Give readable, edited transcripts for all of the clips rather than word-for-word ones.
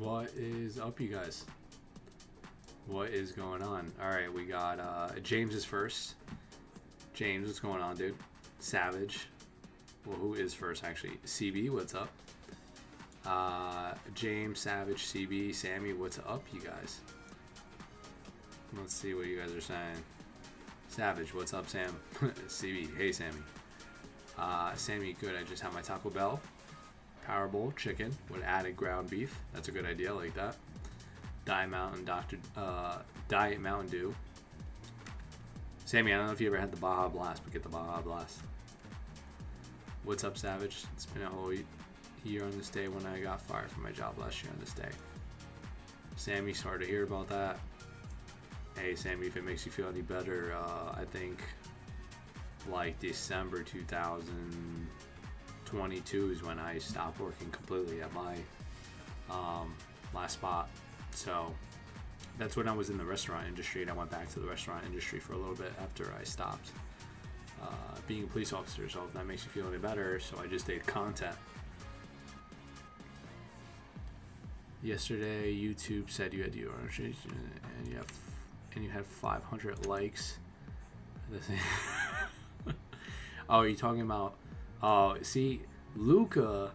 What is up, you guys? What is going on? All right, we got James is first. James, what's going on, dude? Savage. Well, who is first, actually? CB, what's up? James, Savage, CB, Sammy, what's up, you guys? Let's see what you guys are saying. Savage, what's up, Sam? CB, hey, Sammy. Sammy, good. I just had my Taco Bell Powerball chicken with added ground beef. That's a good idea. I like that. Diet Mountain Dew. Sammy, I don't know if you ever had the Baja Blast, but get the Baja Blast. What's up, Savage? It's been a whole year on this day when I got fired from my job last year on this day. Sammy, sorry to hear about that. Hey, Sammy, if it makes you feel any better, I think like December 2022 is when I stopped working completely at my last spot. So that's when I was in the restaurant industry, and I went back to the restaurant industry for a little bit after I stopped being a police officer. So if that makes you feel any better, so I just did content. Yesterday, YouTube said you had your and you had 500 likes. Oh, are you talking about? Oh, see, Luca,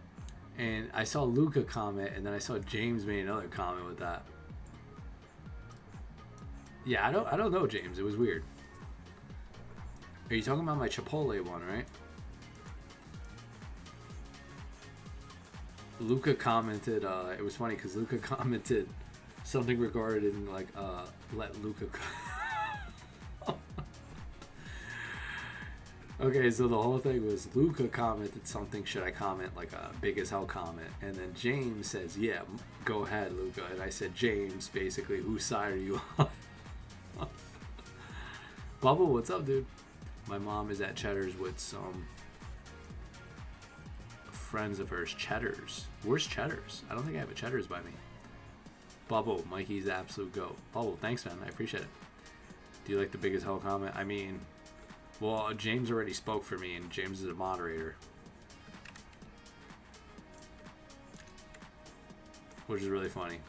and I saw Luca comment, and then I saw James made another comment with that. Yeah, I don't know, James. It was weird. Are you talking about my Chipotle one, right? Luca commented. It was funny because Luca commented something regarding like let Luca. Okay, so the whole thing was Luca commented something. Should I comment like a big as hell comment? And then James says, "Yeah, go ahead, Luca." And I said, "James, basically, whose side are you on?" Bubba, what's up, dude? My mom is at Cheddar's with some friends of hers. Cheddar's. Where's Cheddar's? I don't think I have a Cheddar's by me. Bubble, Mikey's the absolute goat. Bubble, thanks, man. I appreciate it. Do you like the big as hell comment? I mean, well, James already spoke for me, and James is a moderator, which is really funny.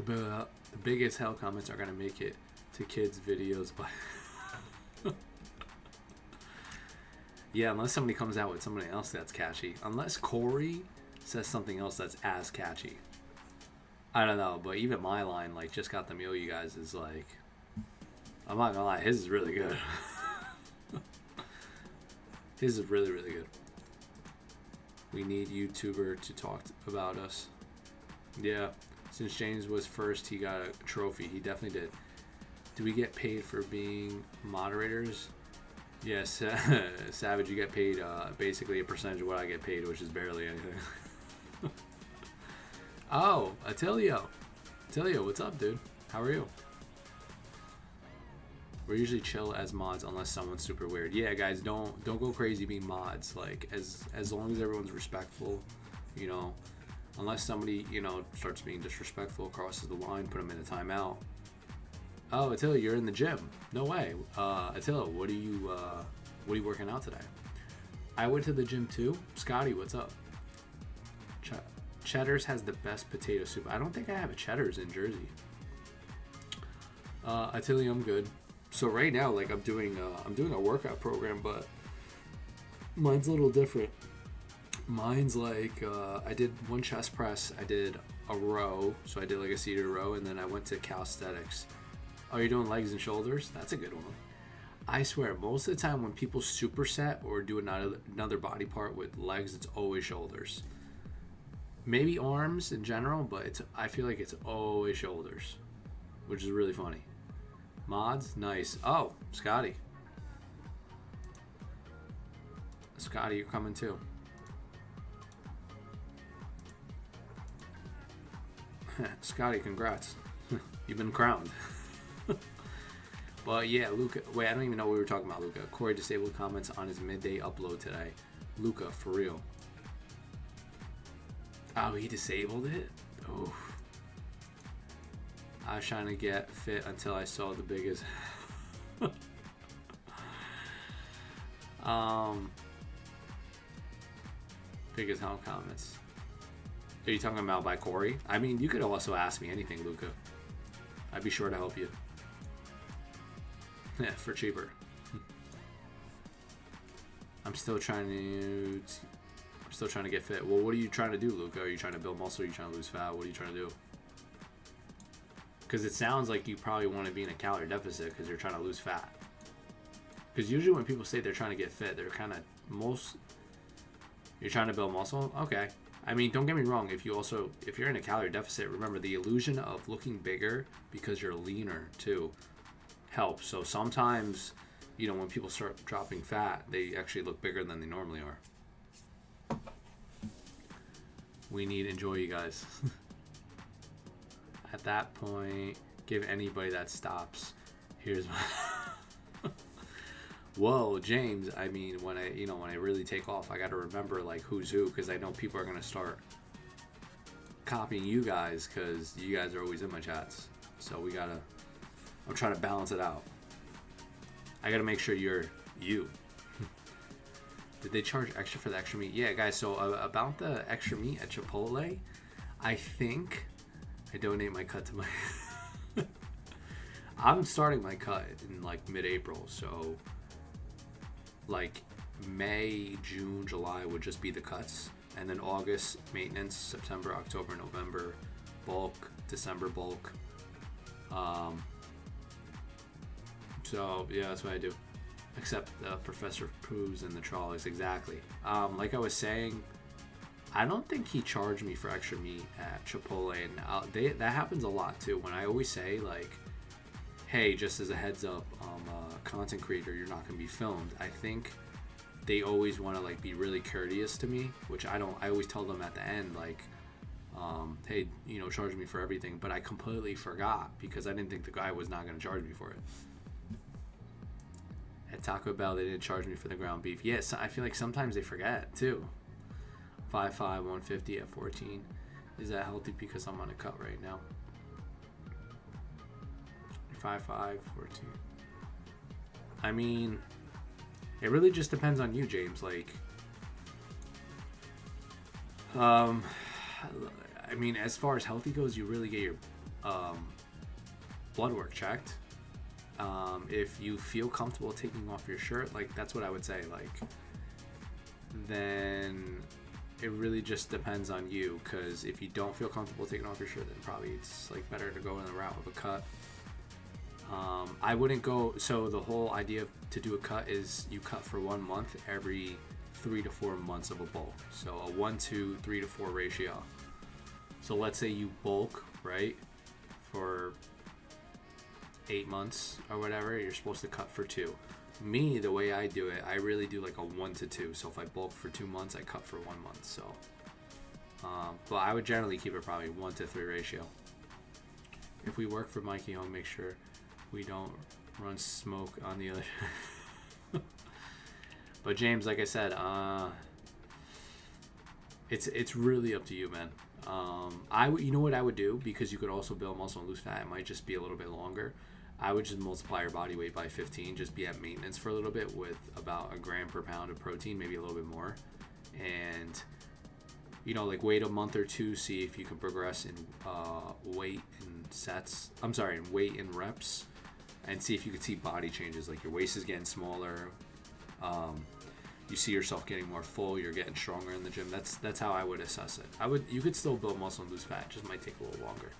The big as hell comments are gonna make it to kids' videos, but yeah, unless somebody comes out with somebody else that's catchy. Unless Corey says something else that's as catchy. I don't know, but even my line, like, just got the meal, you guys, is like, I'm not gonna lie, his is really good. His is really, really good. We need YouTuber to talk about us. Yeah, since James was first, he got a trophy. He definitely did. Do we get paid for being moderators? Yes, Savage, you get paid basically a percentage of what I get paid, which is barely anything. Oh, Attilio. Attilio, what's up, dude? How are you? We're usually chill as mods unless someone's super weird. Yeah, guys, don't go crazy being mods. Like, as long as everyone's respectful, you know, unless somebody, you know, starts being disrespectful, crosses the line, put them in a timeout. Oh, Attila, you're in the gym. No way. Attila, what are you working out today? I went to the gym too. Scotty, what's up? Cheddar's has the best potato soup. I don't think I have a Cheddar's in Jersey. Attila, I'm good. So right now, like, I'm doing a workout program, but mine's a little different. Mine's like I did one chest press, I did a row, so I did like a seated row, and then I went to calisthenics. Oh, you're doing legs and shoulders? That's a good one. I swear, most of the time when people superset or do another body part with legs, it's always shoulders. Maybe arms in general, but I feel like it's always shoulders, which is really funny. Mods, nice. Oh, Scotty. Scotty, you're coming too. Scotty, congrats. You've been crowned. But yeah, Luca. Wait, I don't even know what we were talking about, Luca. Corey disabled comments on his midday upload today. Luca, for real. Oh, he disabled it? Oof. I was trying to get fit until I saw the biggest. Biggest hell comments. Are you talking about by Corey? I mean, you could also ask me anything, Luca. I'd be sure to help you. Yeah, for cheaper. I'm still trying to get fit. Well, what are you trying to do, Luca? Are you trying to build muscle? Are you trying to lose fat? What are you trying to do? Because it sounds like you probably want to be in a calorie deficit because you're trying to lose fat. Because usually when people say they're trying to get fit, they're kind of you're trying to build muscle? Okay. I mean, don't get me wrong. If you're in a calorie deficit, remember the illusion of looking bigger because you're leaner too helps. So sometimes, you know, when people start dropping fat, they actually look bigger than they normally are. We need enjoy, you guys. At that point, give anybody that stops. Here's my whoa, James. I mean, when I really take off, I got to remember like who's who, because I know people are gonna start copying you guys because you guys are always in my chats. So I'm trying to balance it out. I gotta make sure you're you. Did they charge extra for the extra meat? Yeah, guys. So about the extra meat at Chipotle, I think I donate my cut to my. I'm starting my cut in like mid-April, so like May, June, July would just be the cuts, and then August maintenance, September, October, November bulk, December bulk. So yeah, that's what I do. Except Professor Poos and the Trolleys, exactly. Like I was saying, I don't think he charged me for extra meat at Chipotle, and that happens a lot too. When I always say like, hey, just as a heads up, content creator, you're not gonna be filmed. I think they always want to like be really courteous to me, which I don't. I always tell them at the end like, hey, you know, charge me for everything. But I completely forgot because I didn't think the guy was not gonna charge me for it. At Taco Bell, they didn't charge me for the ground beef. Yes, I feel like sometimes they forget too. 5'5", 150 at 14. Is that healthy? Because I'm on a cut right now. 5'5", 14. I mean, it really just depends on you, James. Like, I mean, as far as healthy goes, you really get your blood work checked. If you feel comfortable taking off your shirt, like that's what I would say, like, then it really just depends on you, because if you don't feel comfortable taking off your shirt, then probably it's like better to go in the route of a cut. I wouldn't go, so the whole idea to do a cut is you cut for 1 month every 3 to 4 months of a bulk. So a 1 to 3 to 4 ratio. So let's say you bulk, right, for 8 months or whatever, you're supposed to cut for 2. Me, the way I do it, I really do like a 1 to 2. So if I bulk for 2 months, I cut for 1 month. So, but I would generally keep it probably 1 to 3 ratio. If we work for Mikey Home, make sure we don't run smoke on the other. But James, like I said, it's really up to you, man. You know what I would do, because you could also build muscle and lose fat. It might just be a little bit longer. I would just multiply your body weight by 15, just be at maintenance for a little bit with about 1 gram per pound of protein, maybe a little bit more, and you know, like wait a month or 2, see if you can progress in weight and sets. I'm sorry, in weight and reps, and see if you can see body changes, like your waist is getting smaller. You see yourself getting more full, you're getting stronger in the gym. That's how I would assess it. You could still build muscle and lose fat, it just might take a little longer.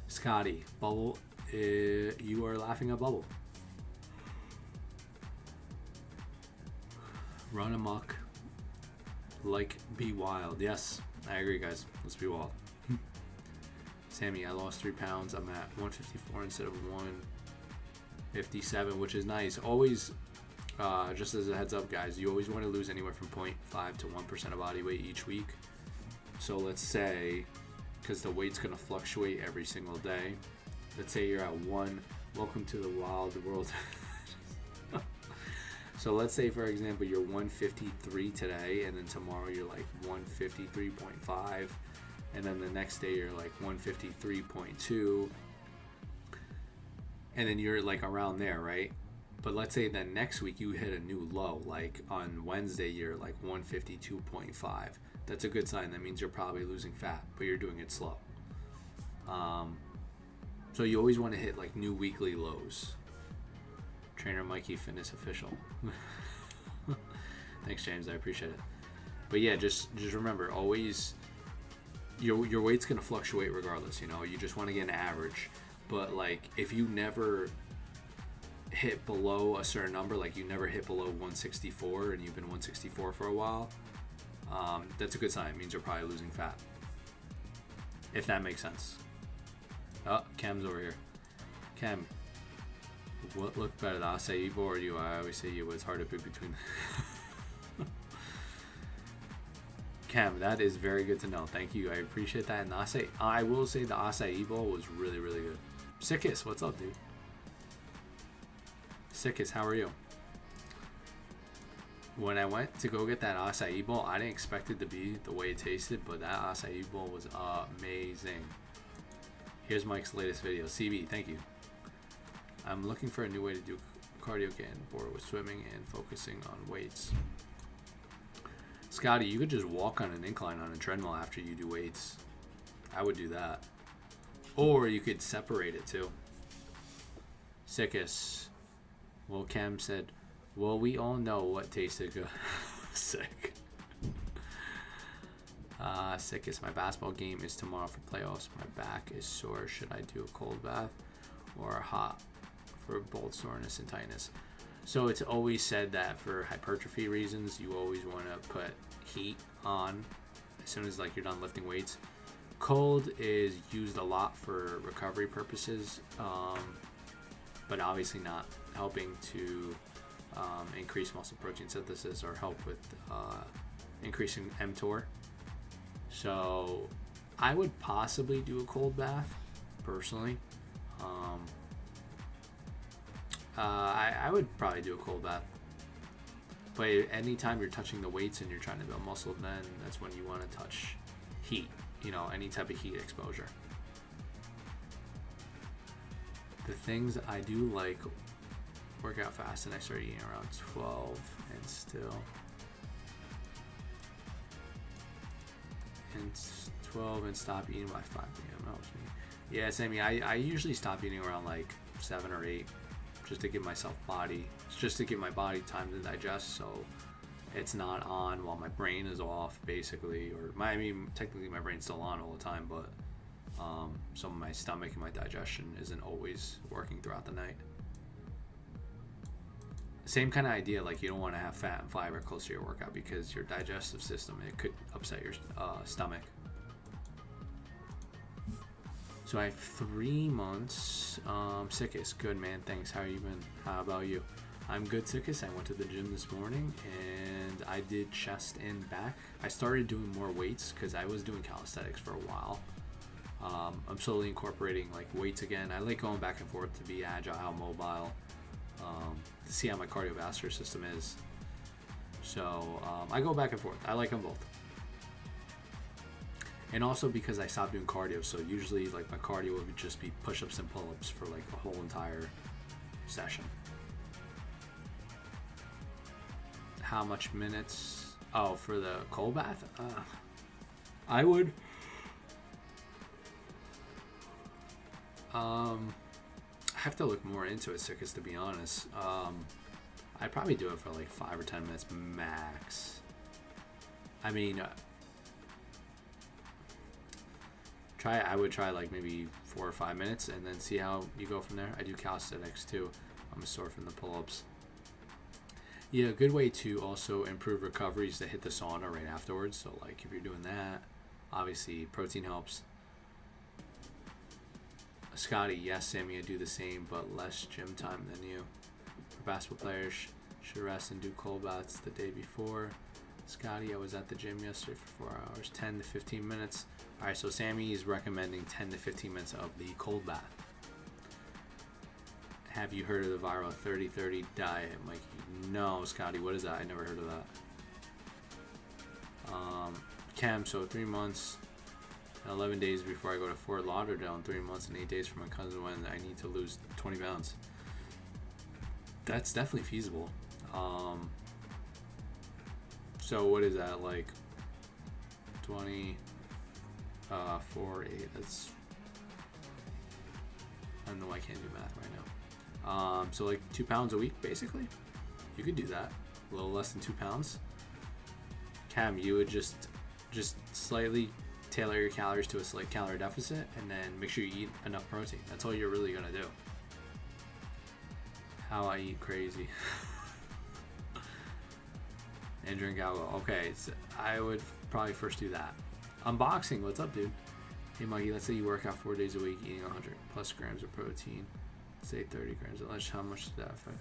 Scotty, Bubble, you are laughing at Bubble. Run amok, like be wild. Yes, I agree, guys. Let's be wild. Sammy, I lost 3 pounds. I'm at 154 instead of 157, which is nice. Always, just as a heads up, guys, you always want to lose anywhere from 0.5 to 1% of body weight each week. So let's say, because the weight's going to fluctuate every single day. Let's say you're at 1. Welcome to the wild world. So let's say, for example, you're 153 today, and then tomorrow you're like 153.5, and then the next day you're like 153.2, and then you're like around there, right? But let's say then next week you hit a new low, like on Wednesday you're like 152.5. That's a good sign. That means you're probably losing fat, but you're doing it slow. So you always want to hit like new weekly lows. TrainerMikey Fitness Official. Thanks, James. I appreciate it. But yeah, just remember, always your weight's gonna fluctuate regardless. You know, you just want to get an average. But like, if you never hit below a certain number, like you never hit below 164, and you've been 164 for a while, that's a good sign. It means you're probably losing fat. If that makes sense. Oh, Cam's over here. Cam, what looked better, the acai bowl or you? I always say you. It's hard to pick between. Cam, that is very good to know. Thank you. I appreciate that. And I will say the acai bowl was really, really good. Sickis, what's up, dude? Sickis, how are you? When I went to go get that acai bowl, I didn't expect it to be the way it tasted, but that acai bowl was amazing. Here's Mike's latest video. CB, thank you. I'm looking for a new way to do cardio, getting bored with swimming and focusing on weights. Scotty, you could just walk on an incline on a treadmill after you do weights. I would do that. Or you could separate it too. Sickest. Well, Cam said, well, we all know what tasted good. Sick. Sickest. My basketball game is tomorrow for playoffs. My back is sore. Should I do a cold bath or a hot for both soreness and tightness? So it's always said that for hypertrophy reasons, you always want to put heat on as soon as like you're done lifting weights. Cold is used a lot for recovery purposes, but obviously not helping to increase muscle protein synthesis or help with increasing mTOR. So I would possibly do a cold bath personally. I would probably do a cold bath. But anytime you're touching the weights and you're trying to build muscle, then that's when you want to touch heat, you know, any type of heat exposure. The things I do like, work out fast, and I start eating around 12 and still. And 12 and stop eating by 5 p.m. helps me. Yeah, Sammy, I usually stop eating around like 7 or 8. Just to give myself just to give my body time to digest, so it's not on while my brain is off, basically. Or technically my brain's still on all the time, but some of my stomach and my digestion isn't always working throughout the night. Same kind of idea, like you don't want to have fat and fiber close to your workout because your digestive system, it could upset your stomach. So I have 3 months. Sickest, good man, thanks. How you been? How about you? I'm good, Sickest. I went to the gym this morning and I did chest and back. I started doing more weights because I was doing calisthenics for a while. I'm slowly incorporating like weights again. I like going back and forth to be agile, mobile, to see how my cardiovascular system is. So I go back and forth. I like them both. And also because I stopped doing cardio, so usually like my cardio would just be push-ups and pull-ups for like a whole entire session. How much minutes? Oh, for the cold bath? I would. I have to look more into it, Sickest, to be honest. I'd probably do it for like 5 or 10 minutes max. I mean, I would try like maybe 4 or 5 minutes and then see how you go from there. I do calisthenics too. I'm sore from the pull-ups. Yeah, a good way to also improve recovery is to hit the sauna right afterwards. So like if you're doing that, obviously protein helps. Scotty, yes, Sammy, I do the same, but less gym time than you. For basketball players, should rest and do cold baths the day before. Scotty, I was at the gym yesterday for 4 hours, 10 to 15 minutes. All right, so Sammy is recommending 10 to 15 minutes of the cold bath. Have you heard of the viral 30-30 diet, Mikey? No, Scotty, what is that? I never heard of that. Cam, so 3 months and 11 days before I go to Fort Lauderdale, and 3 months and 8 days for my cousin when I need to lose 20 pounds. that's definitely feasible. So what is that, like 20 4 8, that's, I don't know, I can't do math right now. So like 2 pounds a week basically, you could do that, a little less than 2 pounds. Cam, you would just slightly tailor your calories to a slight calorie deficit, and then make sure you eat enough protein. That's all you're really gonna do. How I eat crazy. And drink alcohol. Okay, so I would probably first do that. Unboxing, what's up, dude? Hey, Mikey, let's say you work out 4 days a week, eating 100 plus grams of protein. Say 30 grams at lunch. How much does that affect?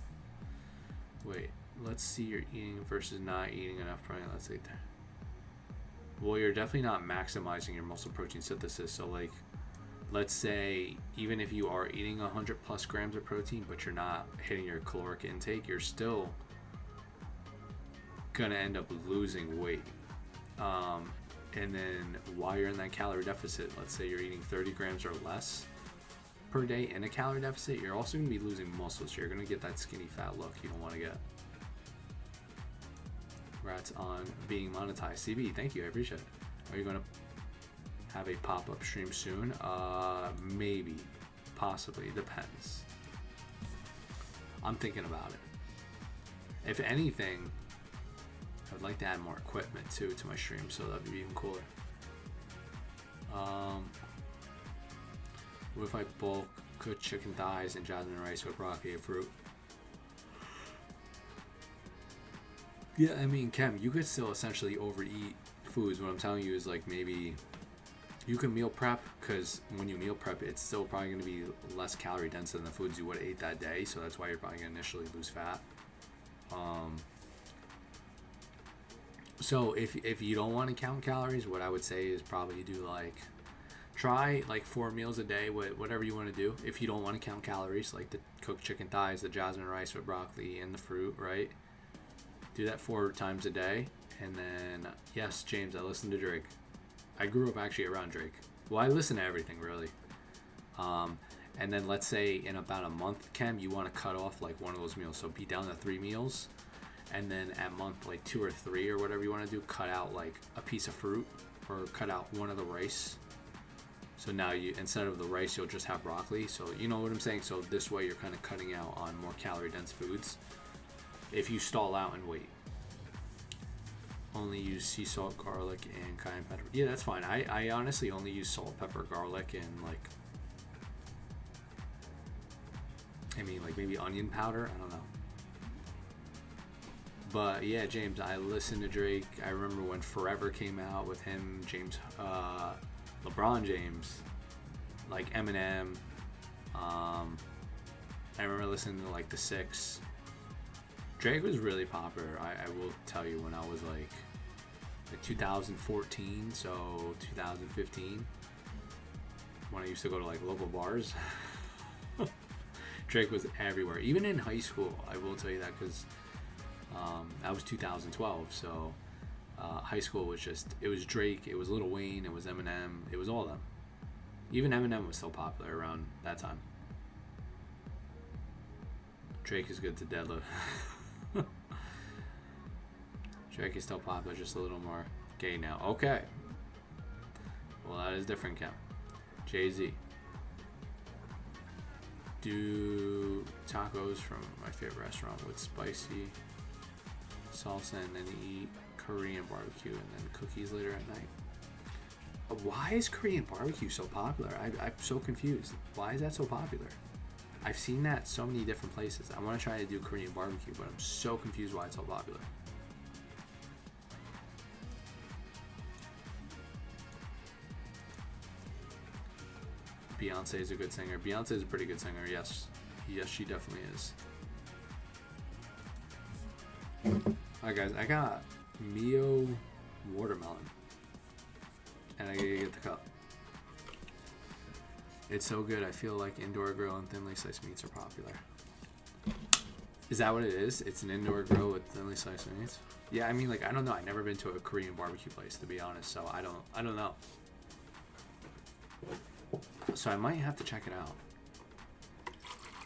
Wait, let's see you're eating versus not eating enough protein. Let's say that. Well, you're definitely not maximizing your muscle protein synthesis. So, like, let's say even if you are eating 100 plus grams of protein, but you're not hitting your caloric intake, you're still gonna end up losing weight. And then while you're in that calorie deficit, let's say you're eating 30 grams or less per day in a calorie deficit, you're also gonna be losing muscle, so you're gonna get that skinny fat look you don't want to get. Congrats on being monetized. CB, thank you, I appreciate it. Are you gonna have a pop-up stream soon? Maybe, possibly, depends. I'm thinking about it. If anything, I would like to add more equipment too to my stream, so that'd be even cooler. What if I bulk cook chicken thighs and jasmine rice with broccoli and fruit? Yeah, I mean, Kem, you could still essentially overeat foods. What I'm telling you is, like, maybe you can meal prep, because when you meal prep, it's still probably going to be less calorie dense than the foods you would have ate that day, so that's why you're probably going to initially lose fat. So if you don't want to count calories, what I would say is probably do try 4 meals a day, whatever you want to do. If you don't want to count calories, like the cooked chicken thighs, the jasmine rice with broccoli, and the fruit, right? Do that 4 times a day. And then, yes, James, I listen to Drake. I grew up actually around Drake. Well, I listen to everything, really. And then let's say in about a month, Kem, you want to cut off like one of those meals. So be down to 3 meals. And then at month like 2 or 3 or whatever you want to do, cut out like a piece of fruit or cut out one of the rice. So now you, instead of the rice, you'll just have broccoli. So you know what I'm saying? So this way you're kind of cutting out on more calorie dense foods if you stall out in weight. Only use sea salt, garlic, and cayenne pepper. Yeah, that's fine. I honestly only use salt, pepper, garlic, and like maybe onion powder. I don't know. But yeah, James, I listened to Drake. I remember when Forever came out with him, James, LeBron James, like Eminem. I remember listening to like The Six. Drake was really popular. I will tell you, when I was like 2014, so 2015, when I used to go to like local bars, Drake was everywhere. Even in high school, I will tell you that, because that was 2012, so high school was just, it was Drake, it was Lil Wayne, it was Eminem, it was all of them. Even Eminem was still popular around that time. Drake is good to deadlift. Drake is still popular, just a little more gay now. Okay. Well, that is different, Cam. Jay-Z. Do tacos from my favorite restaurant with spicy salsa, and then eat Korean barbecue, and then cookies later at night. Why is Korean barbecue so popular? I'm so confused. Why is that so popular? I've seen that so many different places. I want to try to do Korean barbecue, but I'm so confused why it's so popular. Beyonce is a good singer. Beyonce is a pretty good singer, yes. Yes, she definitely is. Alright guys, I got Mio watermelon. And I gotta get the cup. It's so good, I feel like indoor grill and thinly sliced meats are popular. Is that what it is? It's an indoor grill with thinly sliced meats? Yeah, I mean, like, I don't know. I've never been to a Korean barbecue place, to be honest, so I don't know. So I might have to check it out.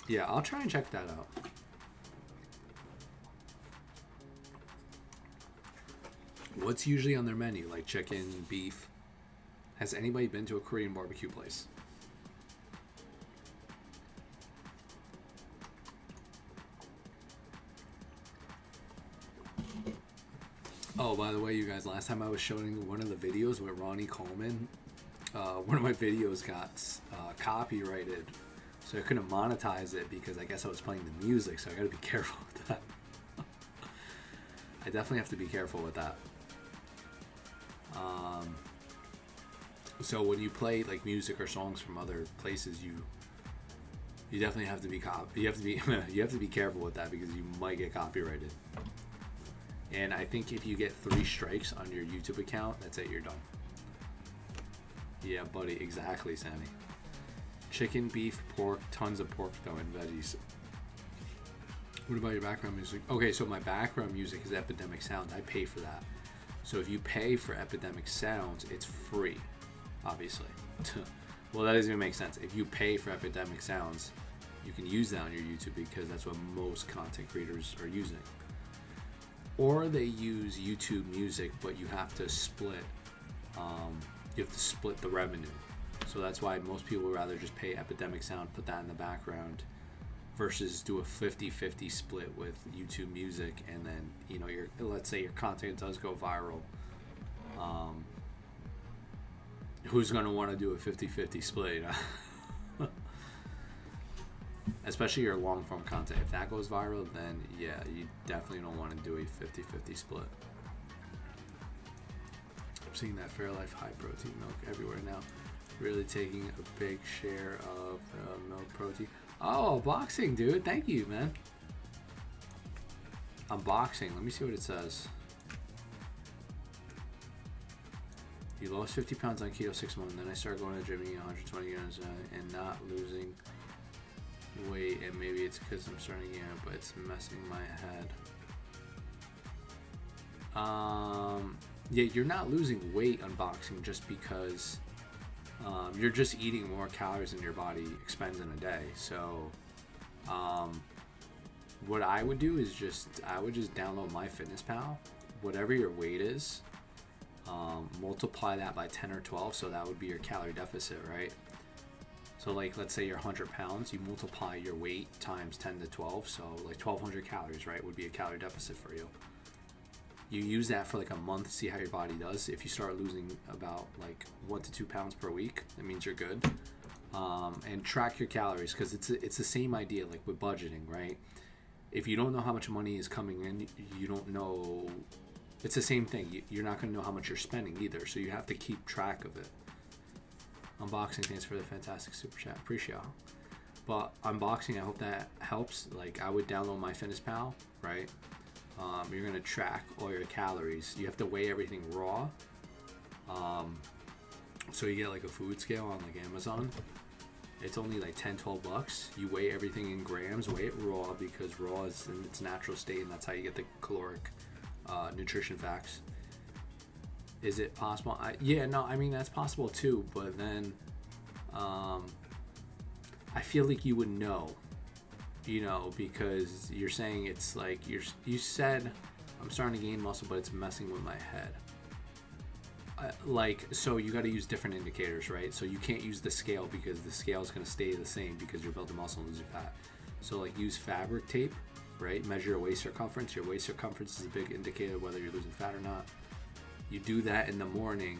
Yeah, I'll try and check that out. What's usually on their menu? Like chicken, beef. Has anybody been to a Korean barbecue place? Oh, by the way, you guys, last time I was showing one of the videos with Ronnie Coleman, one of my videos got copyrighted, so I couldn't monetize it because I guess I was playing the music, so I gotta be careful with that. I definitely have to be careful with that. So when you play like music or songs from other places, you definitely have to be you have to be careful with that because you might get copyrighted. And I think if you get 3 strikes on your YouTube account, that's it, you're done. Yeah, buddy, exactly, Sammy. Chicken, beef, pork, tons of pork though, and veggies. What about your background music? Okay, so my background music is Epidemic Sound. I pay for that. So if you pay for Epidemic Sounds, it's free, obviously. Well, that doesn't even make sense. If you pay for Epidemic Sounds, you can use that on your YouTube because that's what most content creators are using. Or they use YouTube Music, but you have to split. You have to split the revenue. So that's why most people would rather just pay Epidemic Sound, put that in the background, versus do a 50-50 split with YouTube Music, and then let's say your content does go viral. Who's gonna want to do a 50-50 split? Especially your long form content. If that goes viral, then yeah, you definitely don't want to do a 50-50 split. I'm seeing that Fairlife high protein milk everywhere now, really taking a big share of milk protein. Oh, unboxing, dude. Thank you, man. Unboxing. Let me see what it says. You lost 50 pounds on keto 6 months, then I started going to the gym eating 120 grams and not losing weight, and maybe it's because I'm starting again, but it's messing my head. Yeah, you're not losing weight unboxing just because you're just eating more calories than your body expends in a day. So what I would do is I would just download MyFitnessPal, whatever your weight is, multiply that by 10 or 12, so that would be your calorie deficit, right? So like, let's say you're 100 pounds, you multiply your weight times 10 to 12, so like 1,200 calories, right, would be a calorie deficit for you. You use that for like a month, see how your body does. If you start losing about like 1 to 2 pounds per week, that means you're good. And track your calories, because it's the same idea like with budgeting, right? If you don't know how much money is coming in, you don't know. It's the same thing. You're not going to know how much you're spending either, so you have to keep track of it. Unboxing, thanks for the fantastic super chat. Appreciate it. But unboxing, I hope that helps. Like, I would download MyFitnessPal, right? You're going to track all your calories. You have to weigh everything raw. So you get like a food scale on like Amazon. It's only like 10, 12 bucks. You weigh everything in grams, weigh it raw, because raw is in its natural state, and that's how you get the caloric nutrition facts. Is it possible? Yeah, no, I mean, that's possible too, but then I feel like you would know, because you're saying it's like, you said, I'm starting to gain muscle, but it's messing with my head. So you got to use different indicators, right? So you can't use the scale, because the scale is going to stay the same because you're building muscle and losing fat. So like, use fabric tape, right? Measure your waist circumference. Your waist circumference is a big indicator of whether you're losing fat or not. You do that in the morning,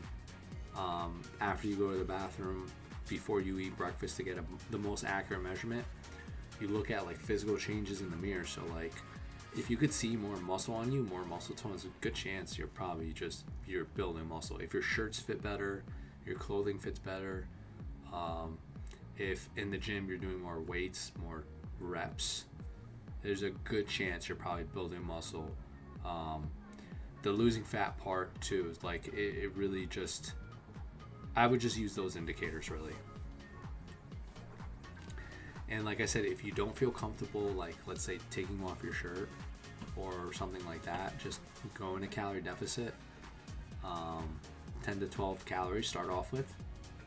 after you go to the bathroom, before you eat breakfast, to get the most accurate measurement. You look at like physical changes in the mirror. So like, if you could see more muscle on you, more muscle tone, there's a good chance you're probably you're building muscle. If your shirts fit better, your clothing fits better, if in the gym you're doing more weights, more reps, there's a good chance you're probably building muscle. The losing fat part too is like, it really just, I would just use those indicators really. And like I said, if you don't feel comfortable, like let's say taking off your shirt or something like that, just go in a calorie deficit, 10 to 12 calories start off with,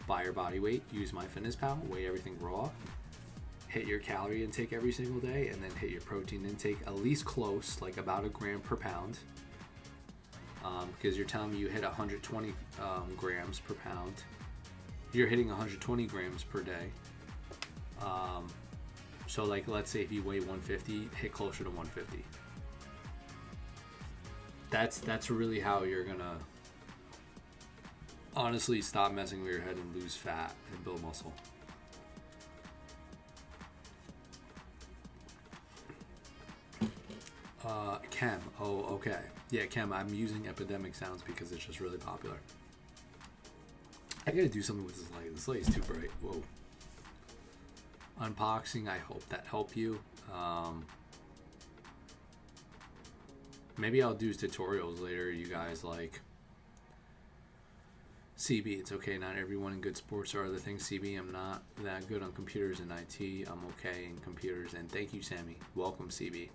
by your body weight, use MyFitnessPal, weigh everything raw, hit your calorie intake every single day, and then hit your protein intake at least close, like about 1 gram per pound. because you're telling me you hit 120 grams per pound. You're hitting 120 grams per day. So like, let's say if you weigh 150, hit closer to 150. That's really how you're gonna honestly stop messing with your head and lose fat and build muscle. Chem. Oh, okay. Yeah, Chem. I'm using Epidemic Sounds because it's just really popular. I gotta do something with this light. This light is too bright. Whoa. Unboxing. I hope that helped you. Maybe I'll do tutorials later. You guys like CB. It's okay. Not everyone in good sports are other things. CB. I'm not that good on computers and IT. I'm okay in computers. And thank you, Sammy. Welcome, CB.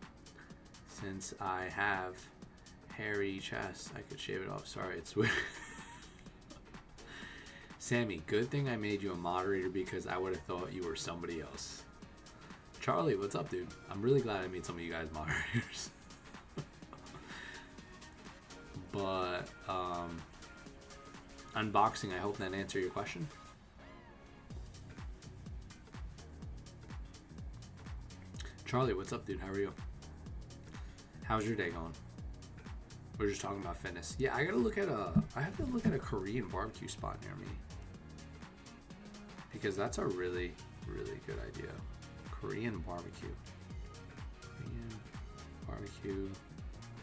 Since I have hairy chest, I could shave it off. Sorry, it's weird. Sammy, good thing I made you a moderator because I would have thought you were somebody else. Charlie, what's up, dude? I'm really glad I made some of you guys moderators. But unboxing, I hope that answered your question. Charlie, what's up, dude? How are you? How's your day going? We're just talking about fitness. Yeah, I have to look at a Korean barbecue spot near me. Because that's a really, really good idea. Korean barbecue. Korean barbecue,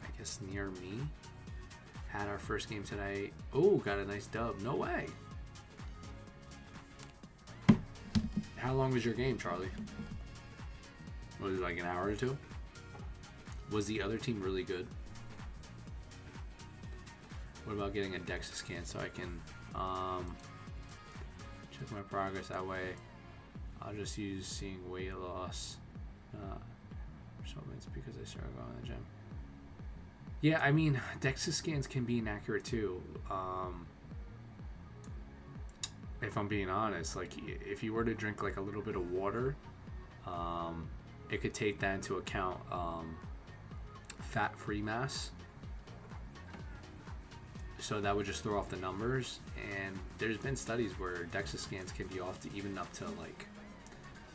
I guess near me. Had our first game today. Oh, got a nice dub. No way. How long was your game, Charlie? Was it like an hour or two? Was the other team really good? What about getting a DEXA scan so I can check my progress that way? I'll just use seeing weight loss. So it's because I started going to the gym. Yeah, I mean, DEXA scans can be inaccurate too. If I'm being honest, like if you were to drink like a little bit of water, it could take that into account. Fat-free mass, so that would just throw off the numbers. And there's been studies where DEXA scans can be off to even up to like,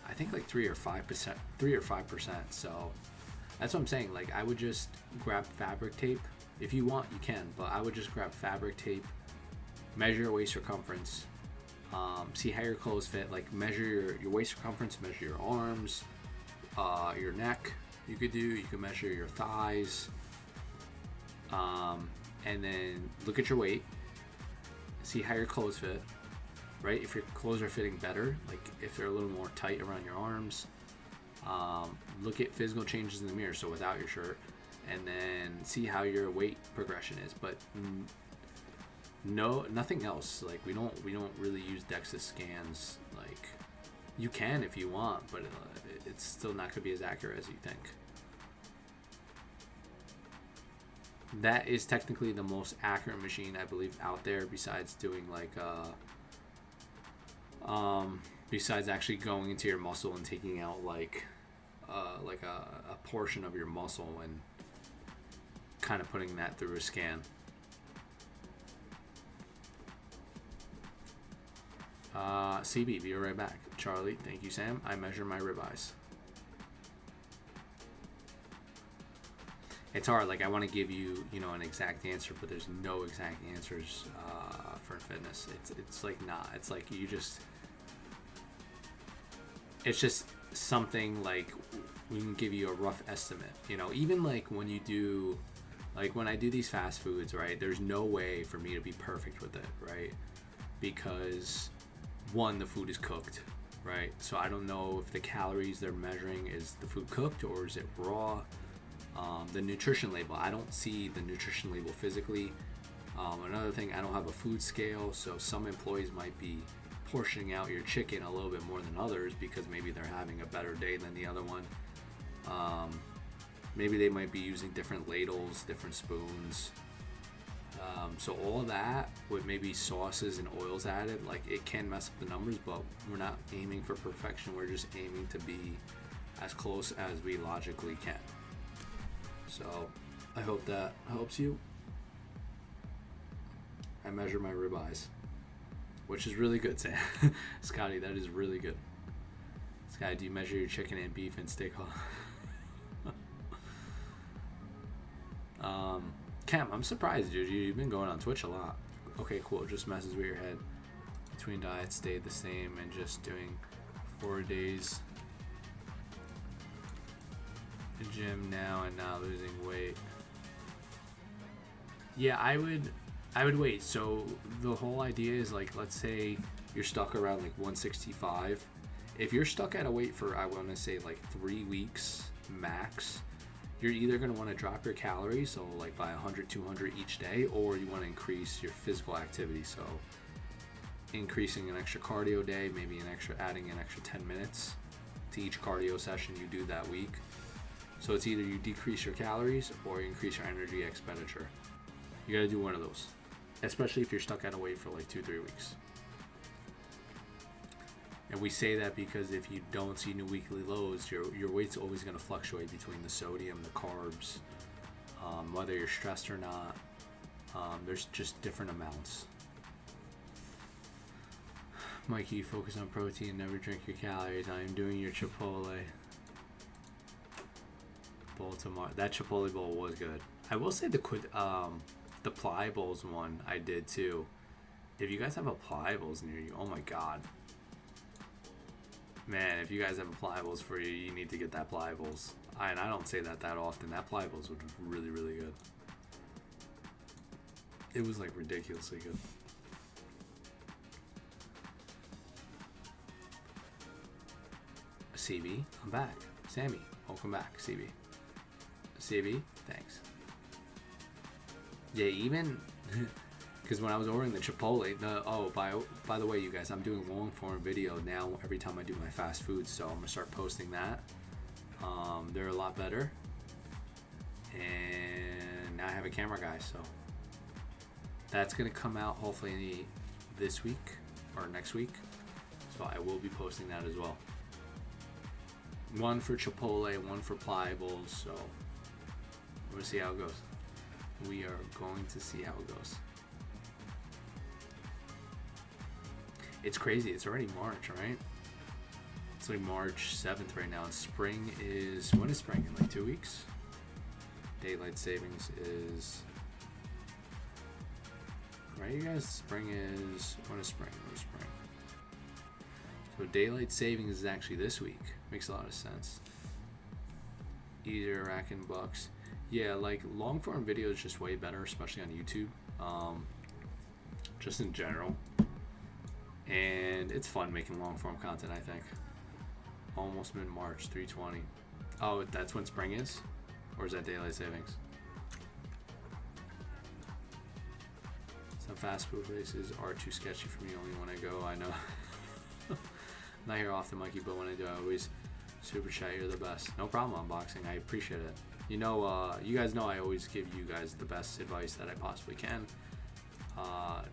I think like 3 or 5%. So that's what I'm saying. Like I would just grab fabric tape. If you want, you can, but I would just grab fabric tape, measure your waist circumference, see how your clothes fit. Like measure your waist circumference, measure your arms, your neck. You could measure your thighs, and then look at your weight, see how your clothes fit, right? If your clothes are fitting better, like if they're a little more tight around your arms, look at physical changes in the mirror, so without your shirt, and then see how your weight progression is. But nothing else. Like we don't really use DEXA scans. Like you can if you want, but it's still not going to be as accurate as you think. That is technically the most accurate machine I believe out there, besides doing like besides actually going into your muscle and taking out like a portion of your muscle and kind of putting that through a scan. CB, be right back. Charlie, thank you, Sam. I measure my ribeyes. It's hard. Like I want to give you, an exact answer, but there's no exact answers for fitness. It's like not. It's like you just. It's just something like we can give you a rough estimate. Even like when you do, like when I do these fast foods, right? There's no way for me to be perfect with it, right? Because one, the food is cooked, right? So I don't know if the calories they're measuring is the food cooked or is it raw. The nutrition label, I don't see the nutrition label physically. Another thing, I don't have a food scale, so some employees might be portioning out your chicken a little bit more than others because maybe they're having a better day than the other one. Maybe they might be using different ladles, different spoons. So all that with maybe sauces and oils added, like it can mess up the numbers, but we're not aiming for perfection. We're just aiming to be as close as we logically can. So I hope that helps you. I measure my ribeyes, which is really good, Sam. Scotty, that is really good. Scotty, do you measure your chicken and beef and steak? Cam, I'm surprised, dude. You've been going on Twitch a lot. Okay, cool. Just messes with your head. Between diets stayed the same and just doing 4 days the gym now and not losing weight. Yeah, I would wait. So the whole idea is, like, let's say you're stuck around like 165. If you're stuck at a weight for, I want to say, like 3 weeks max, you're either going to want to drop your calories, so like by 100, 200 each day, or you want to increase your physical activity. So increasing an extra cardio day, maybe adding an extra 10 minutes to each cardio session you do that week. So it's either you decrease your calories or you increase your energy expenditure. You got to do one of those, especially if you're stuck at a weight for like 2-3 weeks. And we say that because if you don't see new weekly lows, your weight's always going to fluctuate between the sodium, the carbs, whether you're stressed or not. There's just different amounts. Mikey, you focus on protein, never drink your calories. I am doing your Chipotle bowl tomorrow. That Chipotle bowl was good. I will say the Ply Bowls one I did too. If you guys have a Ply Bowls near you, oh my god. Man, if you guys have a Ply Bowls for you, you need to get that Ply Bowls. And I don't say that often. That Ply Bowls was really, really good. It was like ridiculously good. CB, I'm back. Sammy, welcome back. CB, thanks. Yeah, even because when I was ordering the Chipotle, by the way, you guys, I'm doing long form video now every time I do my fast food, so I'm gonna start posting that. They're a lot better, and now I have a camera guy, so that's gonna come out hopefully this week or next week. So I will be posting that as well. One for Chipotle, one for Ply Bowls, so we'll see how it goes. We are going to see how it goes. It's crazy. It's already March, right? It's like March 7th right now. And spring is... When is spring? In like 2 weeks? Daylight savings is... Right, you guys? Spring is... When is spring? So daylight savings is actually this week. Makes a lot of sense. Easier racking bucks. Yeah, like long form video is just way better, especially on YouTube. Just in general. And it's fun making long form content, I think. Almost mid-March, 320. Oh, that's when spring is? Or is that daylight savings? Some fast food places are too sketchy for me only when I go. I know. Not here often, Mikey, but when I do, I always super chat. You're the best. No problem, unboxing. I appreciate it. You know, you guys know I always give you guys the best advice that I possibly can.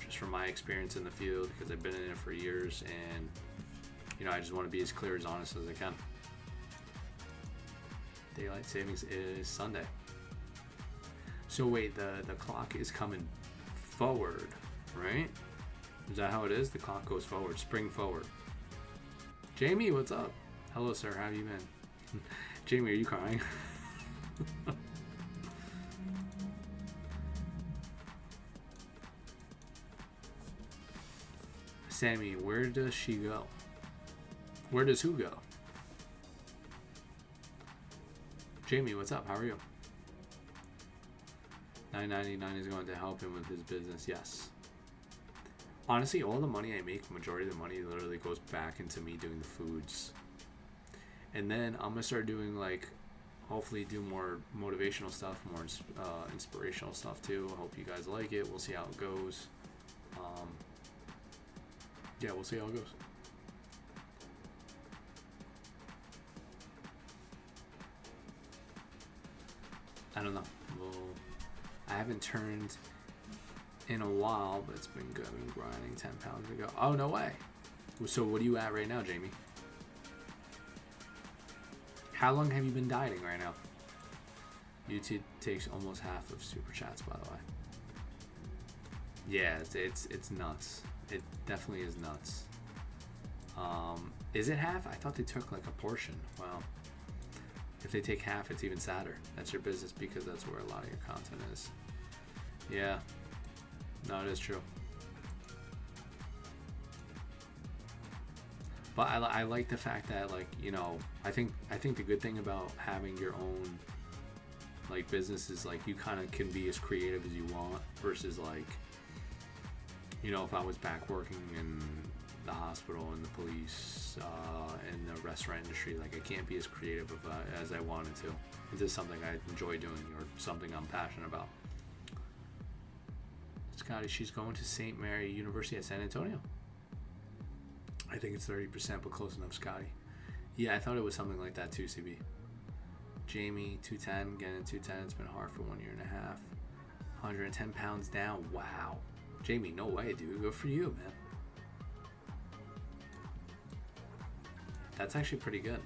Just from my experience in the field, because I've been in it for years, and you know, I just want to be as clear, as honest as I can. Daylight savings is Sunday. So wait, the clock is coming forward, right? Is that how it is? The clock goes forward, spring forward. Jamie, what's up? Hello, sir. How have you been? Jamie, are you crying? Sammy, where does she go? Where does who go? Jamie, what's up? How are you? $9.99 is going to help him with his business. Yes. Honestly, all the money I make, majority of the money literally goes back into me doing the foods. And then I'm gonna start doing, like, hopefully do more motivational stuff, more inspirational stuff too. I hope you guys like it. We'll see how it goes. Yeah, we'll see how it goes. I don't know. I haven't turned in a while, but it's been good. I've been grinding 10 pounds ago. Oh, no way. So what are you at right now, Jamie? How long have you been dieting right now? YouTube takes almost half of super chats, by the way. Yeah, it's nuts. It definitely is nuts. Is it half? I thought they took like a portion. Well, if they take half, it's even sadder. That's your business because that's where a lot of your content is. Yeah. No, it is true. But I like the fact that, like, you know, I think the good thing about having your own like business is like you kind of can be as creative as you want versus like, you know, if I was back working in the hospital and the police and the restaurant industry, like I can't be as creative as I wanted to. This is something I enjoy doing or something I'm passionate about. Scotty, she's going to St. Mary University at San Antonio. I think it's 30%, but close enough, Scotty. Yeah, I thought it was something like that too, CB. Jamie, 210, getting 210. It's been hard for 1.5 years. 110 pounds down. Wow. Jamie, no way, dude. Good for you, man. That's actually pretty good.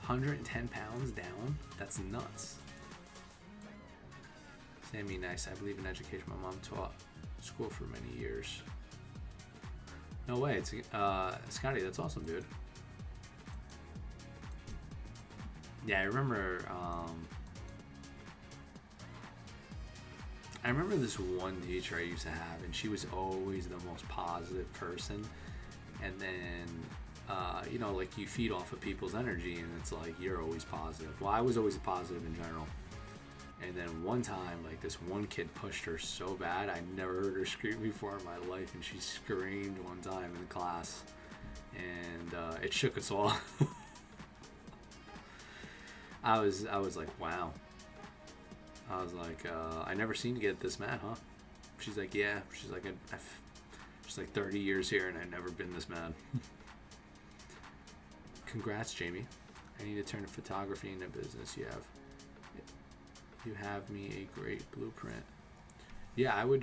110 pounds down? That's nuts. Sammy, nice. I believe in education. My mom taught school for many years. No way. It's Scotty, that's awesome, dude. Yeah, I remember this one teacher I used to have, and she was always the most positive person. And then, you know, like you feed off of people's energy, and it's like you're always positive. Well, I was always positive in general. And then one time, like this one kid pushed her so bad, I never heard her scream before in my life, and she screamed one time in class, and it shook us all. I was like, wow. I was like, I never seen you get this mad, huh? She's like, yeah. She's like, she's like 30 years here, and I've never been this mad. Congrats, Jamie. I need to turn photography into business. You have me a great blueprint. Yeah, I would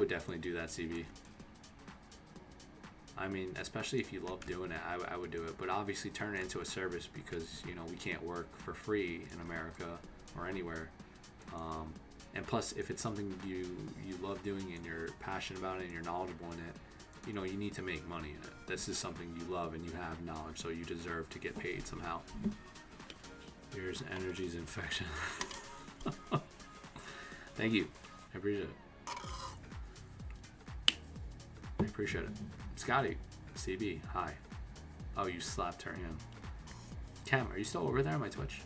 definitely do that, CB. I mean, especially if you love doing it, I would do it. But obviously turn it into a service because, you know, we can't work for free in America or anywhere. And plus, if it's something you love doing and you're passionate about it and you're knowledgeable in it, you know, you need to make money in it. This is something you love and you have knowledge, so you deserve to get paid somehow. Here's energy's infection. Thank you. I appreciate it. Scotty, CB, hi. Oh, you slapped her hand. Cam, are you still over there on my Twitch?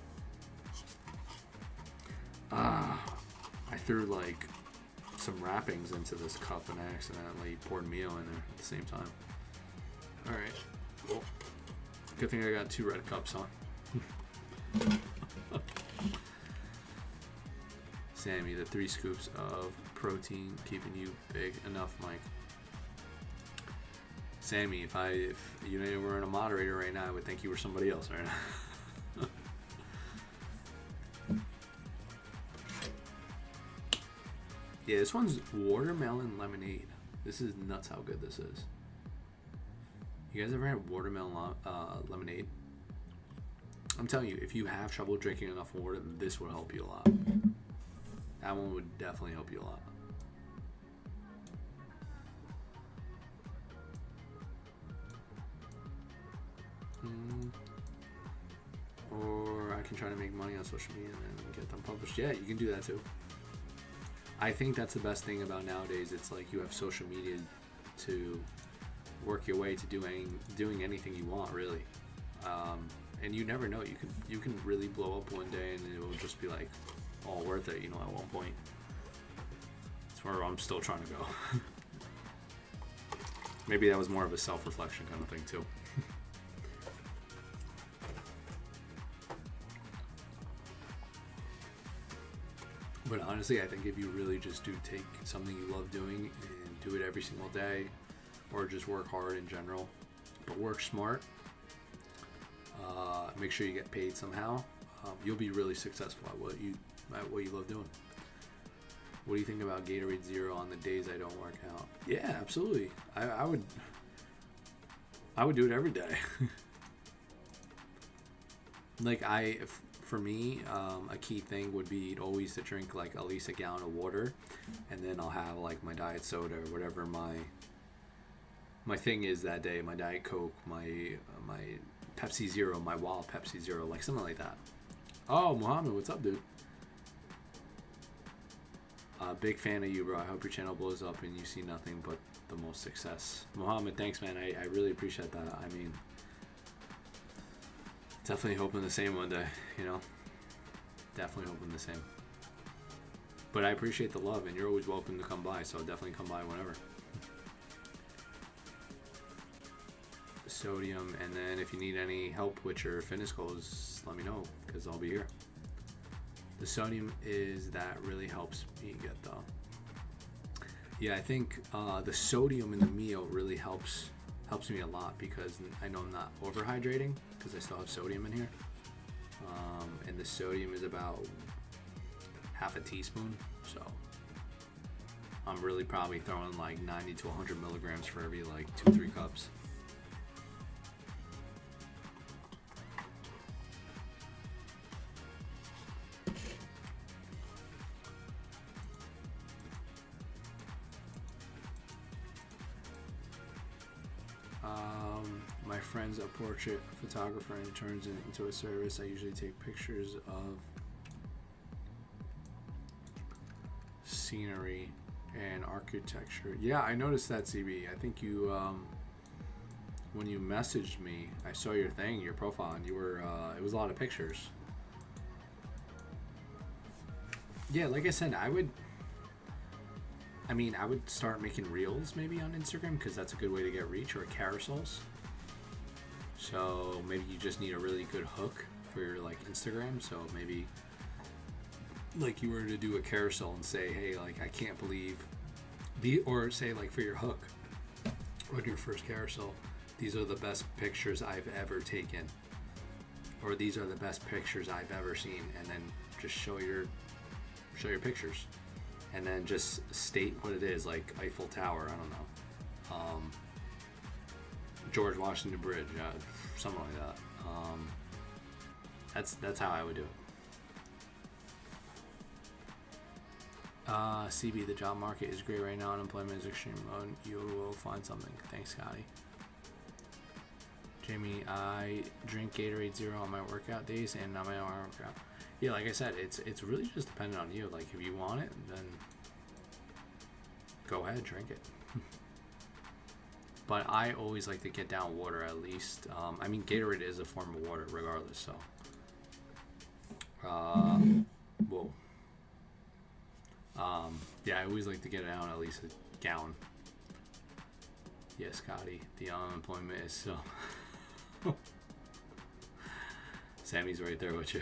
I threw like some wrappings into this cup and I accidentally poured meal in there at the same time. Alright. Well, good thing I got 2 red cups, huh? Sammy, the 3 scoops of protein keeping you big enough, Mike. Sammy, if you were a moderator right now, I would think you were somebody else right now. Yeah, this one's watermelon lemonade. This is nuts how good this is. You guys ever had watermelon lemonade? I'm telling you, if you have trouble drinking enough water, this will help you a lot. That one would definitely help you a lot. Or I can try to make money on social media and get them published. Yeah, you can do that too. I think that's the best thing about nowadays. It's like you have social media to work your way to doing anything you want, really. And you never know. You can really blow up one day, and it will just be like all worth it. You know, at one point. That's where I'm still trying to go. Maybe that was more of a self-reflection kind of thing too. But honestly, I think if you really just do take something you love doing and do it every single day, or just work hard in general, but work smart, make sure you get paid somehow, you'll be really successful at what you love doing. What do you think about Gatorade Zero on the days I don't work out? Yeah, absolutely. I would do it every day. Like for me, a key thing would be always to drink like at least a gallon of water, and then I'll have like my diet soda or whatever my thing is that day, my Diet Coke, my Pepsi Zero, my Wild Pepsi Zero, like something like that. Oh, Muhammad, what's up, dude? Big fan of you, bro. I hope your channel blows up and you see nothing but the most success. Muhammad, thanks, man. I really appreciate that. I mean, definitely hoping the same one day, you know? Definitely hoping the same. But I appreciate the love, and you're always welcome to come by, so definitely come by whenever. Sodium, and then if you need any help with your fitness goals, let me know, because I'll be here. The sodium is that really helps me get the... Yeah, I think the sodium in the meal really helps me a lot, because I know I'm not overhydrating because I still have sodium in here, and the sodium is about half a teaspoon, so I'm really probably throwing like 90 to 100 milligrams for every like 2-3 cups. My friend's a portrait photographer and turns it into a service. I usually take pictures of scenery and architecture. Yeah, I noticed that, CB. I think you, when you messaged me, I saw your thing, your profile, and you were, it was a lot of pictures. Yeah, like I said, I would start making reels maybe on Instagram, because that's a good way to get reach, or carousels. So maybe you just need a really good hook for your like Instagram. So maybe like you were to do a carousel and say, hey, like I can't believe or say like for your hook on your first carousel, these are the best pictures I've ever taken, or these are the best pictures I've ever seen, and then just show your pictures, and then just state what it is, like Eiffel Tower, I don't know, George Washington Bridge, something like that. That's how I would do it. CB, the job market is great right now. Unemployment is extreme low. You will find something. Thanks, Scotty. Jamie, I drink Gatorade Zero on my workout days and on my workout. Yeah, like I said, it's really just dependent on you. Like if you want it, then go ahead, drink it. But I always like to get down water at least. I mean, Gatorade is a form of water regardless, so. Whoa. Yeah, I always like to get down at least a gallon. Yeah, Scotty, the unemployment is so... Sammy's right there with you.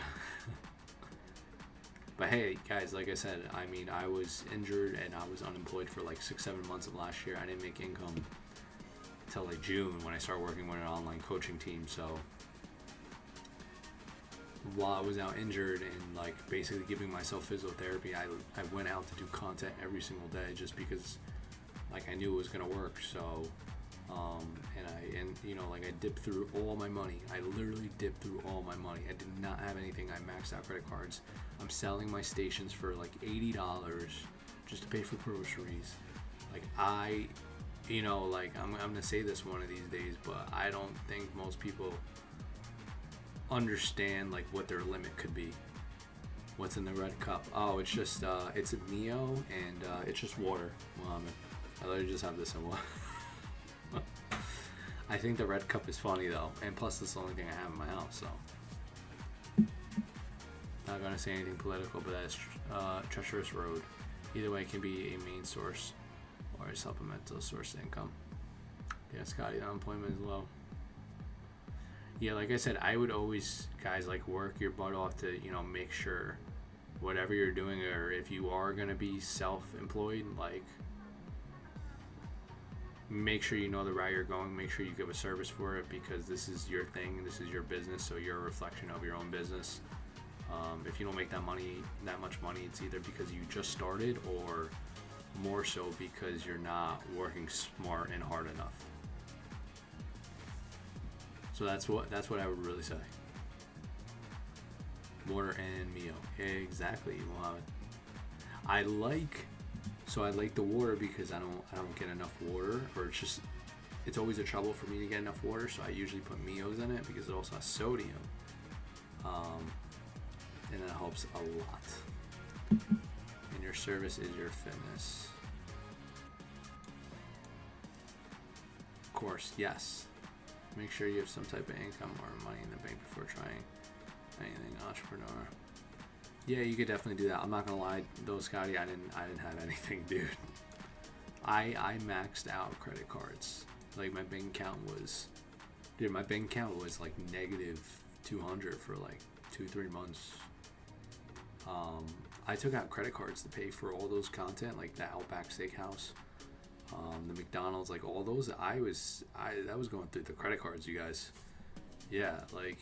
But hey, guys, like I said, I mean, I was injured and I was unemployed for like 6-7 months of last year. I didn't make income until like June when I started working with an online coaching team. So while I was out injured and like basically giving myself physiotherapy, I went out to do content every single day just because like I knew it was gonna work. So and you know, like I dipped through all my money. I literally dipped through all my money. I did not have anything. I maxed out credit cards. I'm selling my stations for like $80 just to pay for groceries. Like you know, like I'm gonna say this one of these days, but I don't think most people understand like what their limit could be. What's in the red cup? Oh, it's just it's a Neo and it's just water. Muhammad, I literally just have this in water. I think the red cup is funny though, and plus it's the only thing I have in my house, so. Not gonna say anything political, but that's treacherous road. Either way, it can be a main source or a supplemental source of income. Yeah, Scotty, the unemployment is low. Yeah, like I said, I would always, guys, like work your butt off to, you know, make sure whatever you're doing, or if you are gonna be self-employed, like make sure you know the route you're going, make sure you give a service for it, because this is your thing, this is your business, so you're a reflection of your own business. If you don't make that much money, it's either because you just started, or more so because you're not working smart and hard enough. So that's what I would really say. Water and Mio. Exactly, Mohammed. I like the water because I don't get enough water, or it's always a trouble for me to get enough water, so I usually put Mios in it because it also has sodium. And that helps a lot. And your service is your fitness. Of course, yes. Make sure you have some type of income or money in the bank before trying anything entrepreneur. Yeah, you could definitely do that. I'm not gonna lie though, Scotty, I didn't have anything, dude. I maxed out credit cards. Like my bank account was like negative 200 for like 2-3 months. I took out credit cards to pay for all those content, like the Outback Steakhouse, the McDonald's, like all those. That was going through the credit cards, you guys. Yeah, like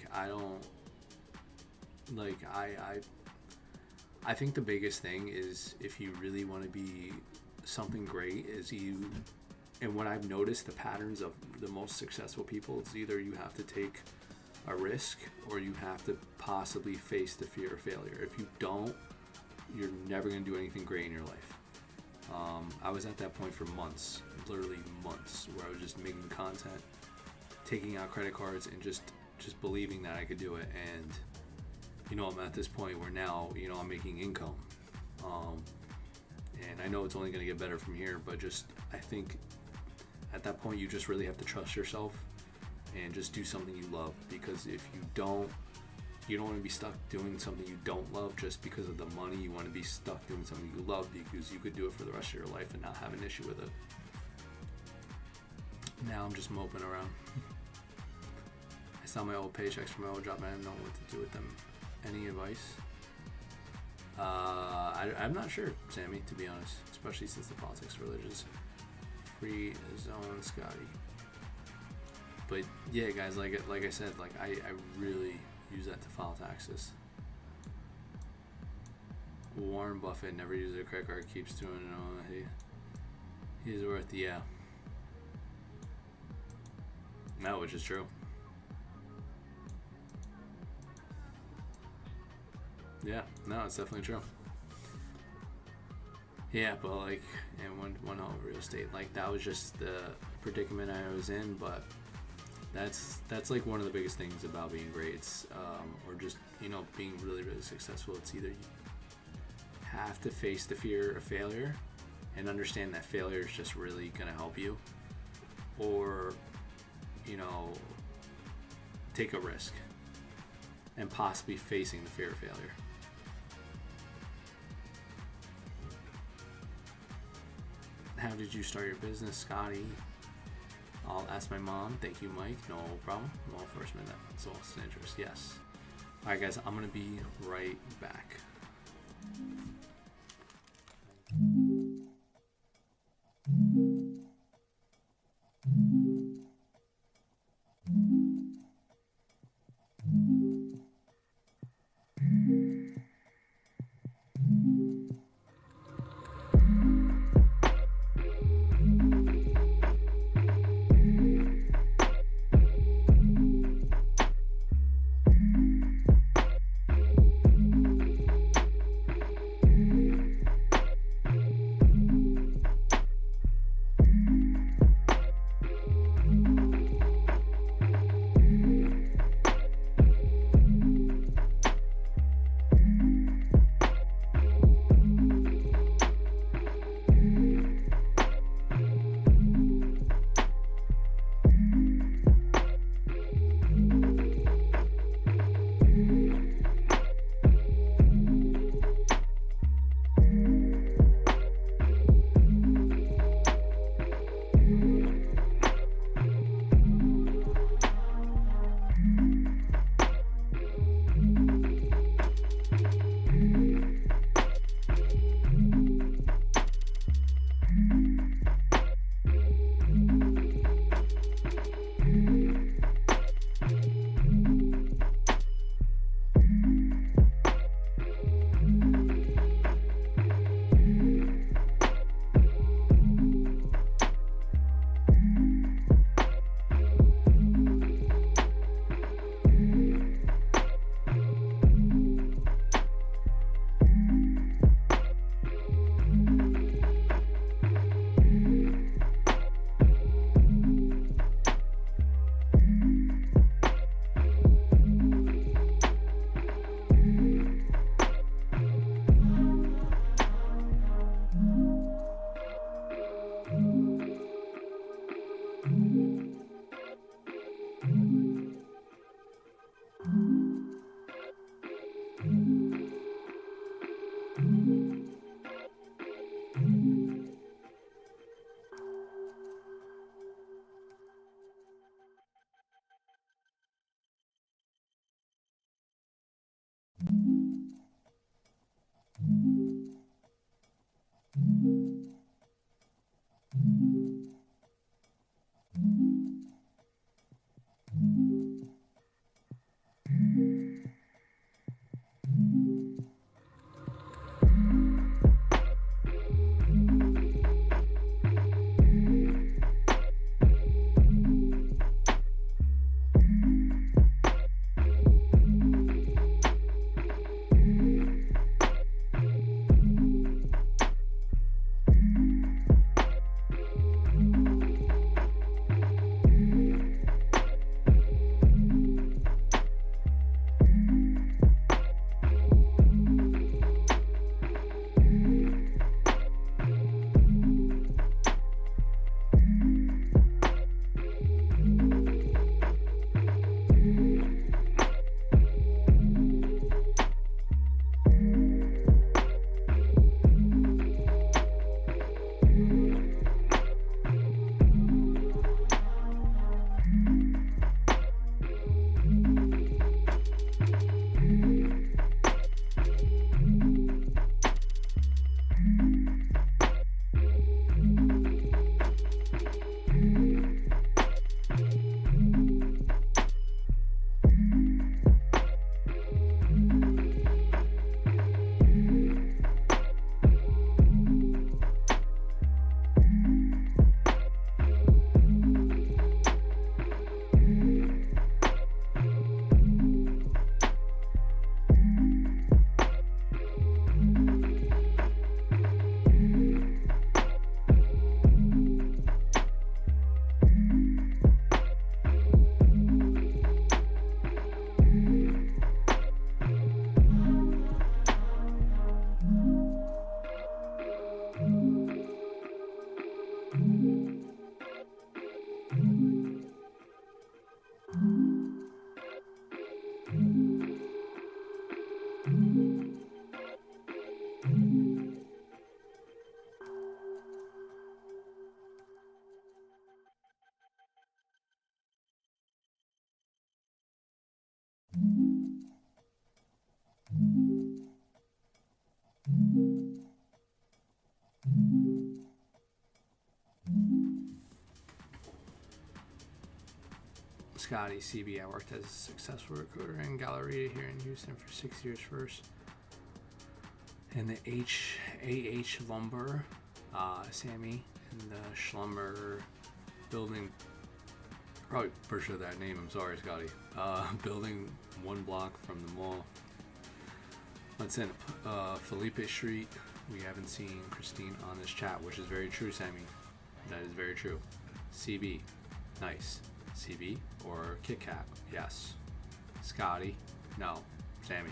I think the biggest thing is, if you really want to be something great, and what I've noticed, the patterns of the most successful people, it's either you have to take a risk or you have to possibly face the fear of failure. If you don't, you're never going to do anything great in your life. I was at that point for months, literally months, where I was just making content, taking out credit cards, and just believing that I could do it. And I'm at this point where now I'm making income, and I know it's only going to get better from here, but I think at that point you just really have to trust yourself and just do something you love, because if you don't want to be stuck doing something you don't love just because of the money. You want to be stuck doing something you love because you could do it for the rest of your life and not have an issue with it. Now I'm just moping around. I saw my old paychecks from my old job and I didn't know what to do with them. Any advice? I'm not sure, Sammy, to be honest, especially since the politics of religions. Free zone, Scotty. But yeah, guys, like I said, like I really use that to file taxes. Warren Buffett never uses a credit card, keeps doing it. He's worth, yeah. No, which is true. Yeah, no, it's definitely true. Yeah, but like, and one hell of real estate, like that was just the predicament I was in. But that's like one of the biggest things about being great. It's or just being really successful. It's either you have to face the fear of failure and understand that failure is just really gonna help you, or take a risk and possibly facing the fear of failure. How did you start your business, Scotty? I'll ask my mom. Thank you, Mike. No problem. Law enforcement. That's all interest. Yes. All right, guys. I'm gonna be right back. Scotty, CB. I worked as a successful recruiter in Galleria here in Houston for 6 years first. In the AH Lumber, Sammy, in the Schlumber building, probably butchered that name, I'm sorry, Scotty. Building 1 block from the mall. Let's in Felipe Street. We haven't seen Christine on this chat, which is very true, Sammy. That is very true. CB, nice. CB or Kit Kat, yes. Scotty, no. Sammy,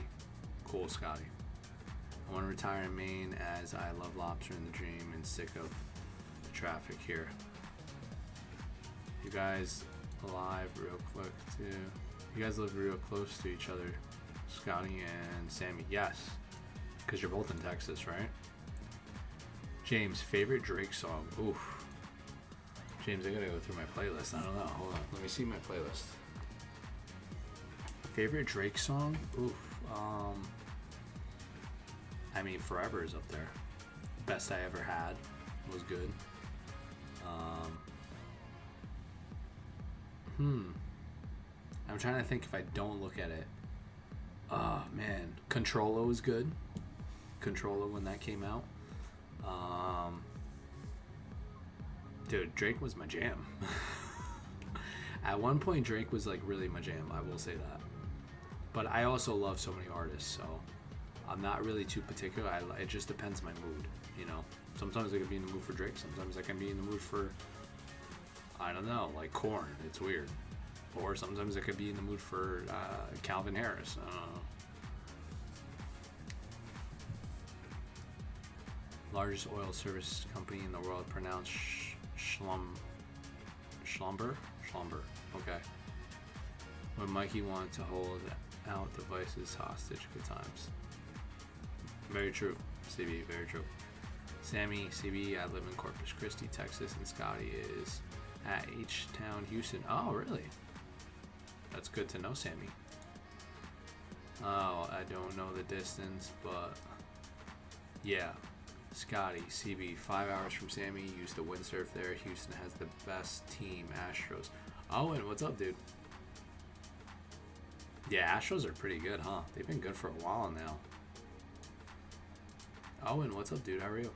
cool, Scotty. I want to retire in Maine as I love lobster in the dream and sick of the traffic here. You guys alive real quick too. You guys live real close to each other, Scotty and Sammy. Yes, because you're both in Texas, right? James, favorite Drake song? Oof. James, I gotta go through my playlist. I don't know. Hold on. Let me see my playlist. Favorite Drake song? Oof. I mean, Forever is up there. Best I Ever Had was good. I'm trying to think if I don't look at it. Oh, man. Controlla was good. Controlla when that came out. Dude, Drake was my jam. At one point, Drake was like really my jam. I will say that. But I also love so many artists, so I'm not really too particular. It just depends my mood, you know. Sometimes I can be in the mood for Drake. Sometimes I can be in the mood for, I don't know, like Korn. It's weird. Or sometimes I could be in the mood for Calvin Harris. I don't know. Largest oil service company in the world, pronounced Schlumber. Okay. When Mikey wanted to hold out devices hostage, good times. Very true, CB. Very true. Sammy, CB. I live in Corpus Christi, Texas, and Scotty is at H-Town, Houston. Oh, really? That's good to know, Sammy. Oh, I don't know the distance, but yeah. Scotty, CB, 5 hours from Sammy. Used to windsurf there. Houston has the best team, Astros. Owen, what's up, dude? Yeah, Astros are pretty good, huh? They've been good for a while now. Owen, what's up, dude? How are you?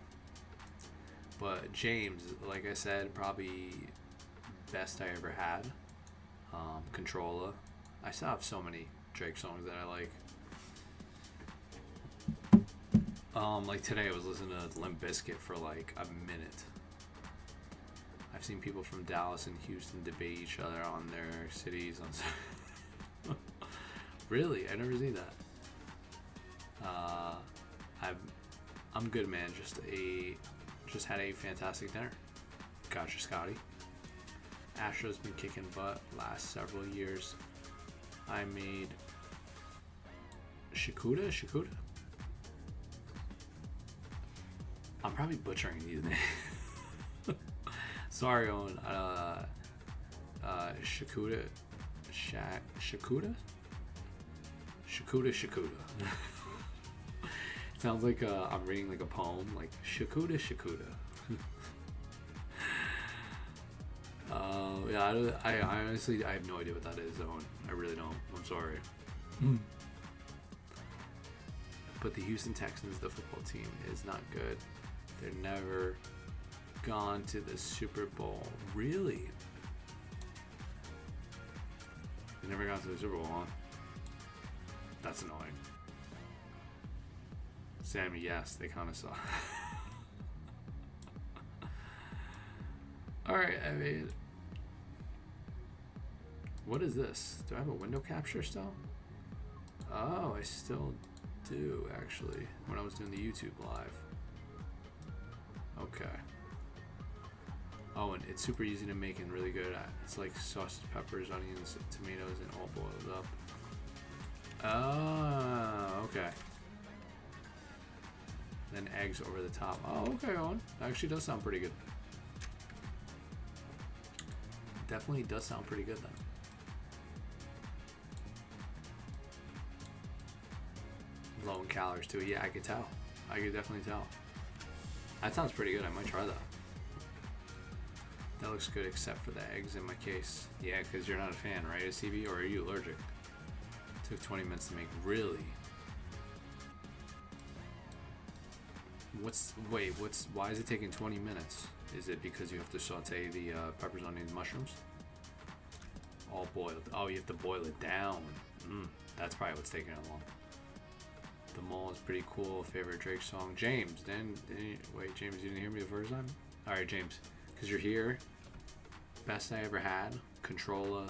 But James, like I said, probably best I ever had. Controlla. I still have so many Drake songs that I like. Like today I was listening to Limp Bizkit for like a minute. I've seen people from Dallas and Houston debate each other on their cities. Really? I never seen that. I'm good, man. Just had a fantastic dinner. Gotcha, Scotty. Astro's been kicking butt last several years. I made Shikuda? I'm probably butchering these names. Sorry, Owen. Shikuda. It sounds like I'm reading like a poem, like Shikuda. Yeah, I honestly, I have no idea what that is, Owen. I really don't. I'm sorry. But the Houston Texans, the football team, is not good. They're never gone to the Super Bowl. Really? They never got to the Super Bowl, huh? That's annoying. Sammy, yes, they kind of saw. Alright, I mean, what is this? Do I have a window capture still? Oh, I still do, actually, when I was doing the YouTube live. Okay. Oh, and it's super easy to make and really good. It's like sausage, peppers, onions, tomatoes, and all boiled up. Oh, okay. Then eggs over the top. Oh, okay, Owen. That actually does sound pretty good. Definitely does sound pretty good then. Low in calories too. Yeah, I could tell. I could definitely tell. That sounds pretty good. I might try that. That looks good except for the eggs in my case. Yeah, because you're not a fan, right, CB? Or are you allergic? Took 20 minutes to make. Really? Why is it taking 20 minutes? Is it because you have to saute the peppers, onions, mushrooms? All boiled. Oh, you have to boil it down. That's probably what's taking it long. The Mole is pretty cool. Favorite Drake song? James. Wait, James, you didn't hear me the first time? Alright, James. Because you're here. Best I ever had. Controlla.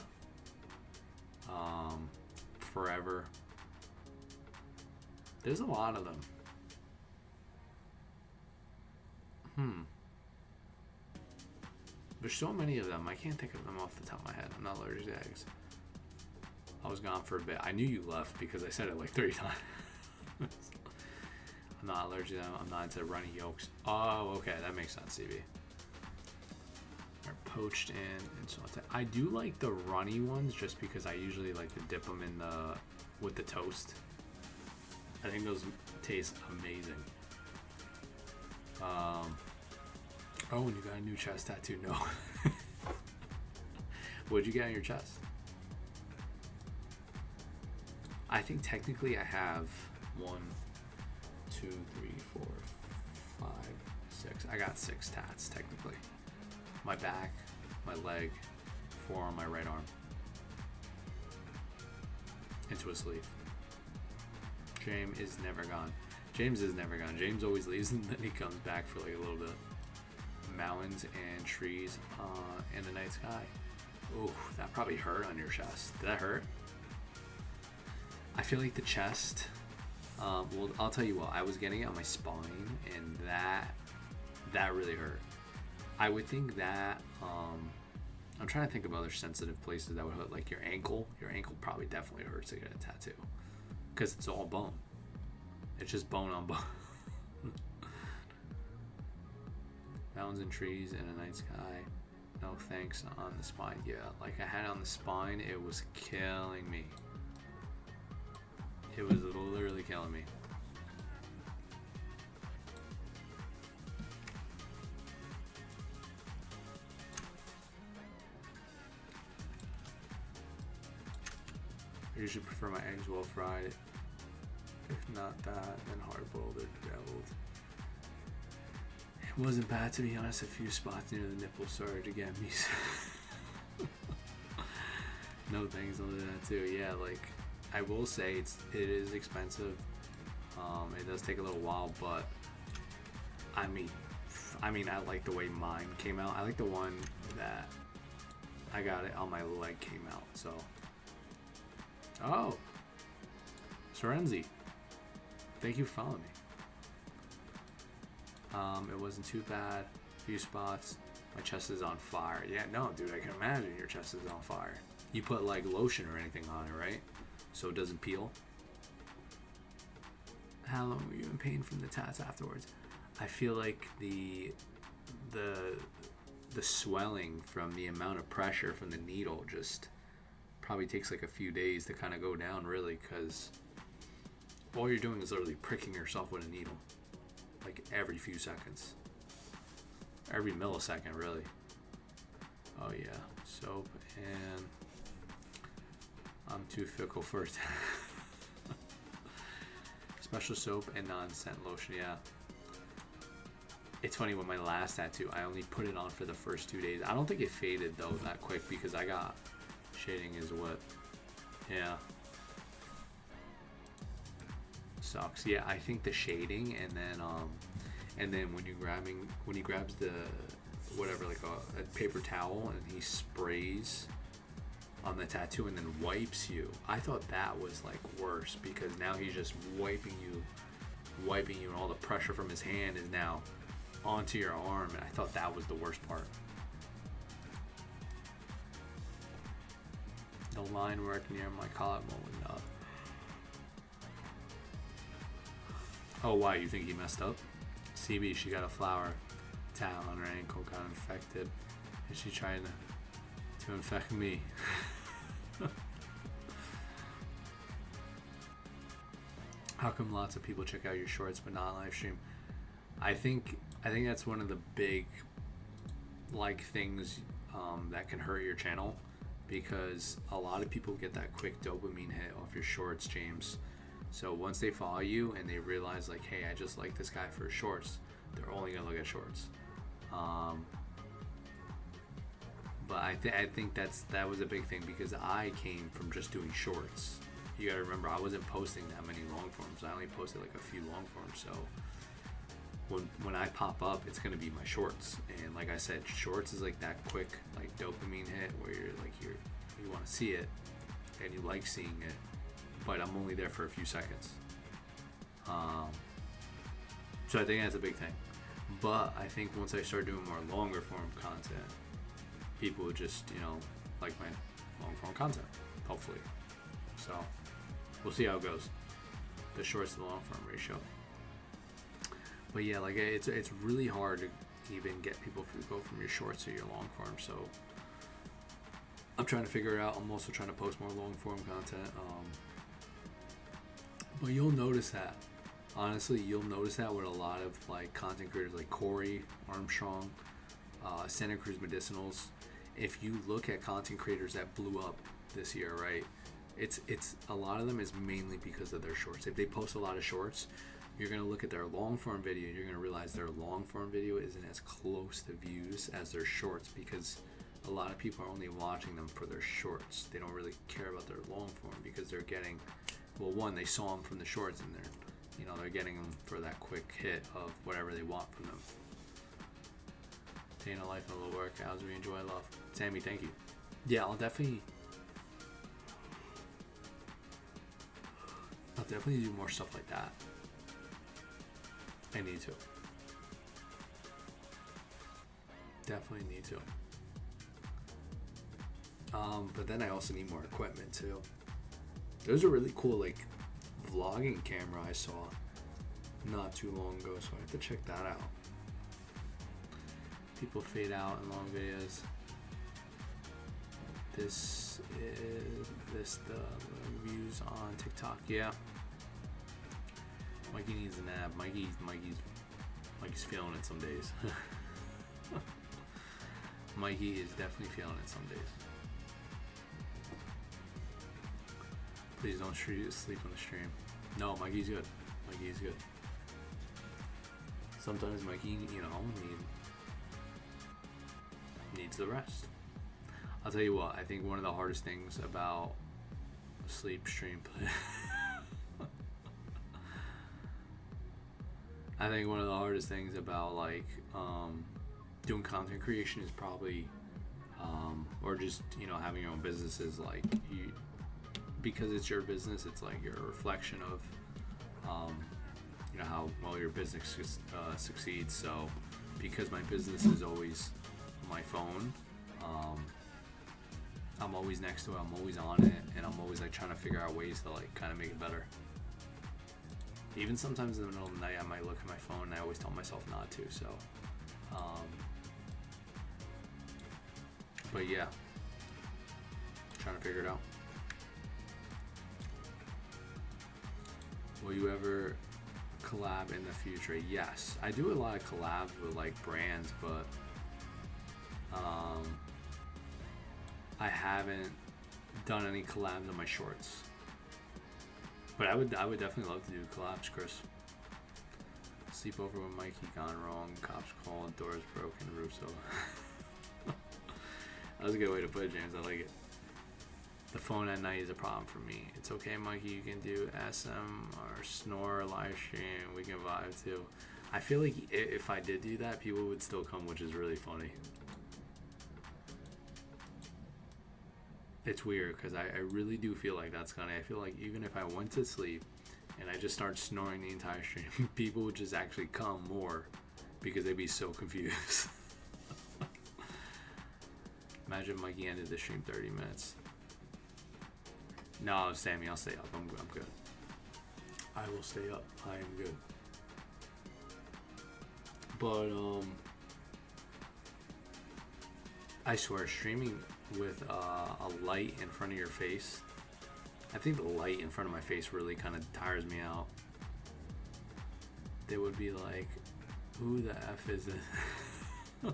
Forever. There's a lot of them. There's so many of them. I can't think of them off the top of my head. I'm not allergic to eggs. I was gone for a bit. I knew you left because I said it like 30 times. I'm not allergic to them. I'm not into runny yolks. Oh, okay. That makes sense, CB. They're poached and sauteed. I do like the runny ones just because I usually like to dip them in with the toast. I think those taste amazing. Oh, and you got a new chest tattoo? No. What'd you get on your chest? I think technically I have 1, 2, 3, 4, 5, 6. I got 6 tats technically. My back, my leg, forearm, my right arm. Into a sleeve. James is never gone. James is never gone. James always leaves and then he comes back for like a little bit. Mountains and trees and the night sky. Ooh, that probably hurt on your chest. Did that hurt? I feel like the chest, well, I'll tell you what, I was getting it on my spine and that really hurt. I would think that, I'm trying to think of other sensitive places that would hurt, like your ankle. Your ankle probably definitely hurts to get a tattoo because it's all bone. It's just bone on bone. Mountains and trees and a night sky. No thanks on the spine. Yeah, like I had it on the spine, it was killing me. It was literally killing me. I usually prefer my eggs well fried. If not that, then hard boiled or deviled. It wasn't bad, to be honest. A few spots near the nipple started to get me. No thanks on that too. Yeah, like I will say it is expensive. It does take a little while, but I mean I like the way mine came out. I like the one that I got it on my leg came out. So Sorenzi, thank you for following me. It wasn't too bad. Few spots. My chest is on fire. Yeah, no, dude, I can imagine your chest is on fire. You put like lotion or anything on it, right? So it doesn't peel. How long were you in pain from the tats afterwards? I feel like the swelling from the amount of pressure from the needle just probably takes like a few days to kind of go down, really, because all you're doing is literally pricking yourself with a needle. Like every few seconds, every millisecond, really. Oh yeah, soap and I'm too fickle for it. Special soap and non-scent lotion. Yeah, it's funny, with my last tattoo, I only put it on for the first 2 days. I don't think it faded though that quick because I got shading is what. Yeah. Sucks. Yeah, I think the shading and then when he grabs the whatever, like a paper towel, and he sprays on the tattoo and then wipes you. I thought that was like worse because now he's just wiping you and all the pressure from his hand is now onto your arm, and I thought that was the worst part. The line work near my collarbone would not. Oh, why? You think he messed up? CB, she got a flower towel on her ankle, got infected, and she tried to infect me. How come lots of people check out your shorts but not live stream? I think that's one of the big like things that can hurt your channel, because a lot of people get that quick dopamine hit off your shorts, James. So once they follow you and they realize like, hey, I just like this guy for his shorts, they're only gonna look at shorts. But I think that was a big thing, because I came from just doing shorts. You gotta remember, I wasn't posting that many long forms. I only posted like a few long forms. So when I pop up, it's gonna be my shorts. And like I said, shorts is like that quick like dopamine hit where you want to see it and you like seeing it, but I'm only there for a few seconds. So I think that's a big thing. But I think once I start doing more longer form content, people would just, like my long form content, hopefully. So we'll see how it goes. The shorts to the long form ratio. But yeah, like it's really hard to even get people to go from your shorts to your long form. So I'm trying to figure it out. I'm also trying to post more long form content. But you'll notice that. Honestly, you'll notice that with a lot of like content creators like Corey Armstrong, Santa Cruz Medicinals. If you look at content creators that blew up this year, right? It's a lot of them is mainly because of their shorts. If they post a lot of shorts, you're going to look at their long form video and you're going to realize their long form video isn't as close to views as their shorts, because a lot of people are only watching them for their shorts. They don't really care about their long form because they're getting, well, one, they saw them from the shorts and they're getting them for that quick hit of whatever they want from them. Day in a life and a little work. How's we enjoy love. Sammy, thank you. Yeah, I'll definitely do more stuff like that. I need to. Definitely need to. But then I also need more equipment too. There's a really cool like vlogging camera I saw not too long ago, so I have to check that out. People fade out in long videos. This is the views on TikTok. Yeah. Mikey needs a nap. Mikey's feeling it some days. Mikey is definitely feeling it some days. Please don't sleep on the stream. No, Mikey's good. Mikey's good. Sometimes Mikey, needs the rest. I'll tell you what, I think one of the hardest things about sleep stream I think one of the hardest things about like doing content creation is probably or just having your own business is like because it's your business, it's like you're a reflection of how well your business succeeds. So because my business is always my phone, I'm always next to it, I'm always on it, and I'm always like trying to figure out ways to like kind of make it better. Even sometimes in the middle of the night I might look at my phone, and I always tell myself not to. So but yeah, trying to figure it out. Will you ever collab in the future? Yes, I do a lot of collabs with like brands, but I haven't done any collabs on my shorts. But I would definitely love to do collabs, Chris. Sleepover with Mikey gone wrong. Cops called, doors broken, roof so. That was a good way to put it, James. I like it. The phone at night is a problem for me. It's okay, Mikey. You can do SM or snore or live stream. We can vibe too. I feel like if I did do that, people would still come, which is really funny. It's weird because I really do feel like that's I feel like even if I went to sleep and I just start snoring the entire stream, people would just actually come more because they'd be so confused. Imagine Mikey ended the stream 30 minutes. No, Sammy, I'll stay up. I'm good. I will stay up. I am good. But I swear, streaming with a light in front of your face, I think the light in front of my face really kind of tires me out. They would be like, who the F is it?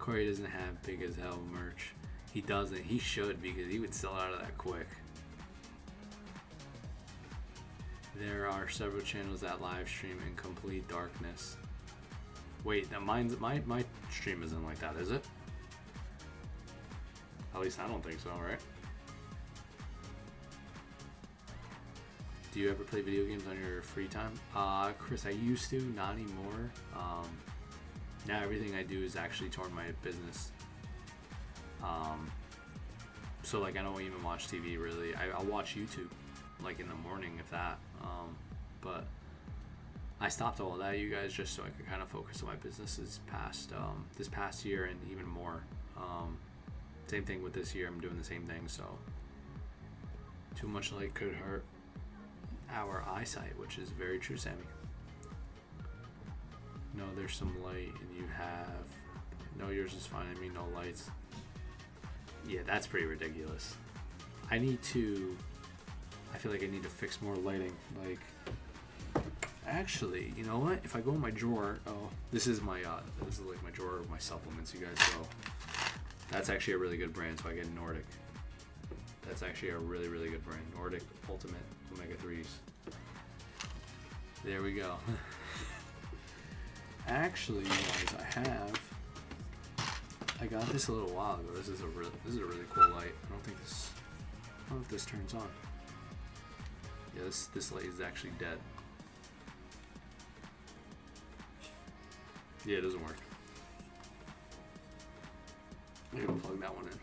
Corey doesn't have big as hell merch. He doesn't. He should, because he would sell out of that quick. There are several channels that live stream in complete darkness. Wait, now my stream isn't like that, is it? At least I don't think so, right? Do you ever play video games on your free time? Chris, I used to, not anymore. Now everything I do is actually toward my business. So like I don't even watch TV really. I'll watch YouTube like in the morning, if that. But I stopped all of that, you guys, just so I could kind of focus on my business this past year and even more. Same thing with this year. I'm doing the same thing. So too much light could hurt our eyesight, which is very true, Sammy. No, there's some light, and you have... No, yours is fine. I mean, no lights. Yeah, that's pretty ridiculous. I feel like I need to fix more lighting. Like, actually, you know what? If I go in my drawer... Oh, this is like my drawer of my supplements, you guys. So that's actually a really good brand, so I get Nordic. That's actually a really, really good brand. Nordic Ultimate Omega 3s. There we go. Actually, guys, I got this a little while ago. This is a really cool light. I don't know if this turns on. Yeah, this light is actually dead. Yeah, it doesn't work. I gotta plug that one in.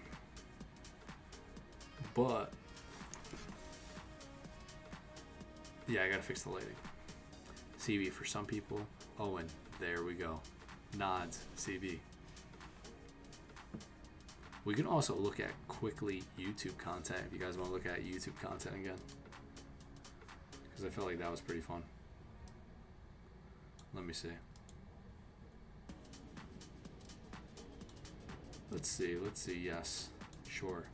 But yeah, I gotta fix the lighting. CB for some people. Owen, there we go. Nods, CB. We can also look at quickly YouTube content if you guys want to look at YouTube content again, because I felt like that was pretty fun. Let me see. Let's see. Yes, sure.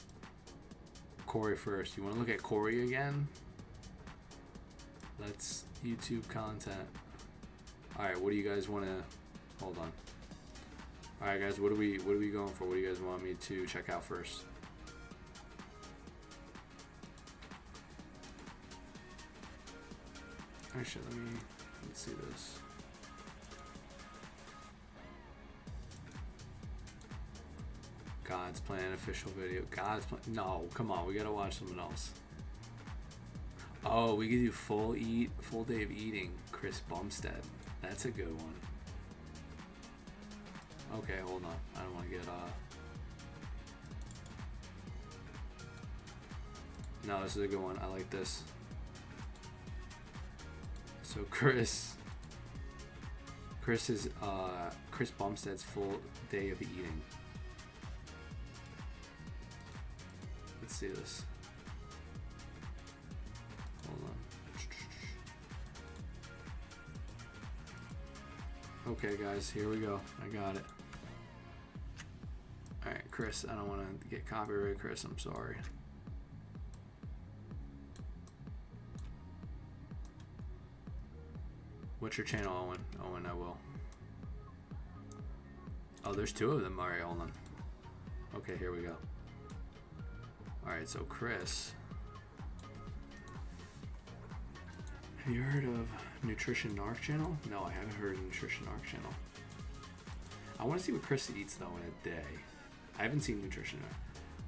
Corey first. You want to look at Corey again? Let's YouTube content. All right, what do you guys want to? Hold on. All right, guys, what are we going for? What do you guys want me to check out first? Actually, let's see this. God's Plan official video. God's Plan. No, come on, we gotta watch something else. Oh, we could do full day of eating. Chris Bumstead. That's a good one. Okay, hold on. I don't want to get No, this is a good one. I like this. So Chris is Chris Bumstead's full day of eating. Let's see this. Hold on. Okay, guys, here we go. I got it. All right, Chris, I don't want to get copyright, Chris. I'm sorry. What's your channel, Owen? Owen, I will. Oh, there's two of them. All right, hold on. Okay, here we go. All right, so Chris. Have you heard of Nutrition Narc channel? No, I haven't heard of Nutrition Narc channel. I want to see what Chris eats though in a day. I haven't seen Nutrition Narc.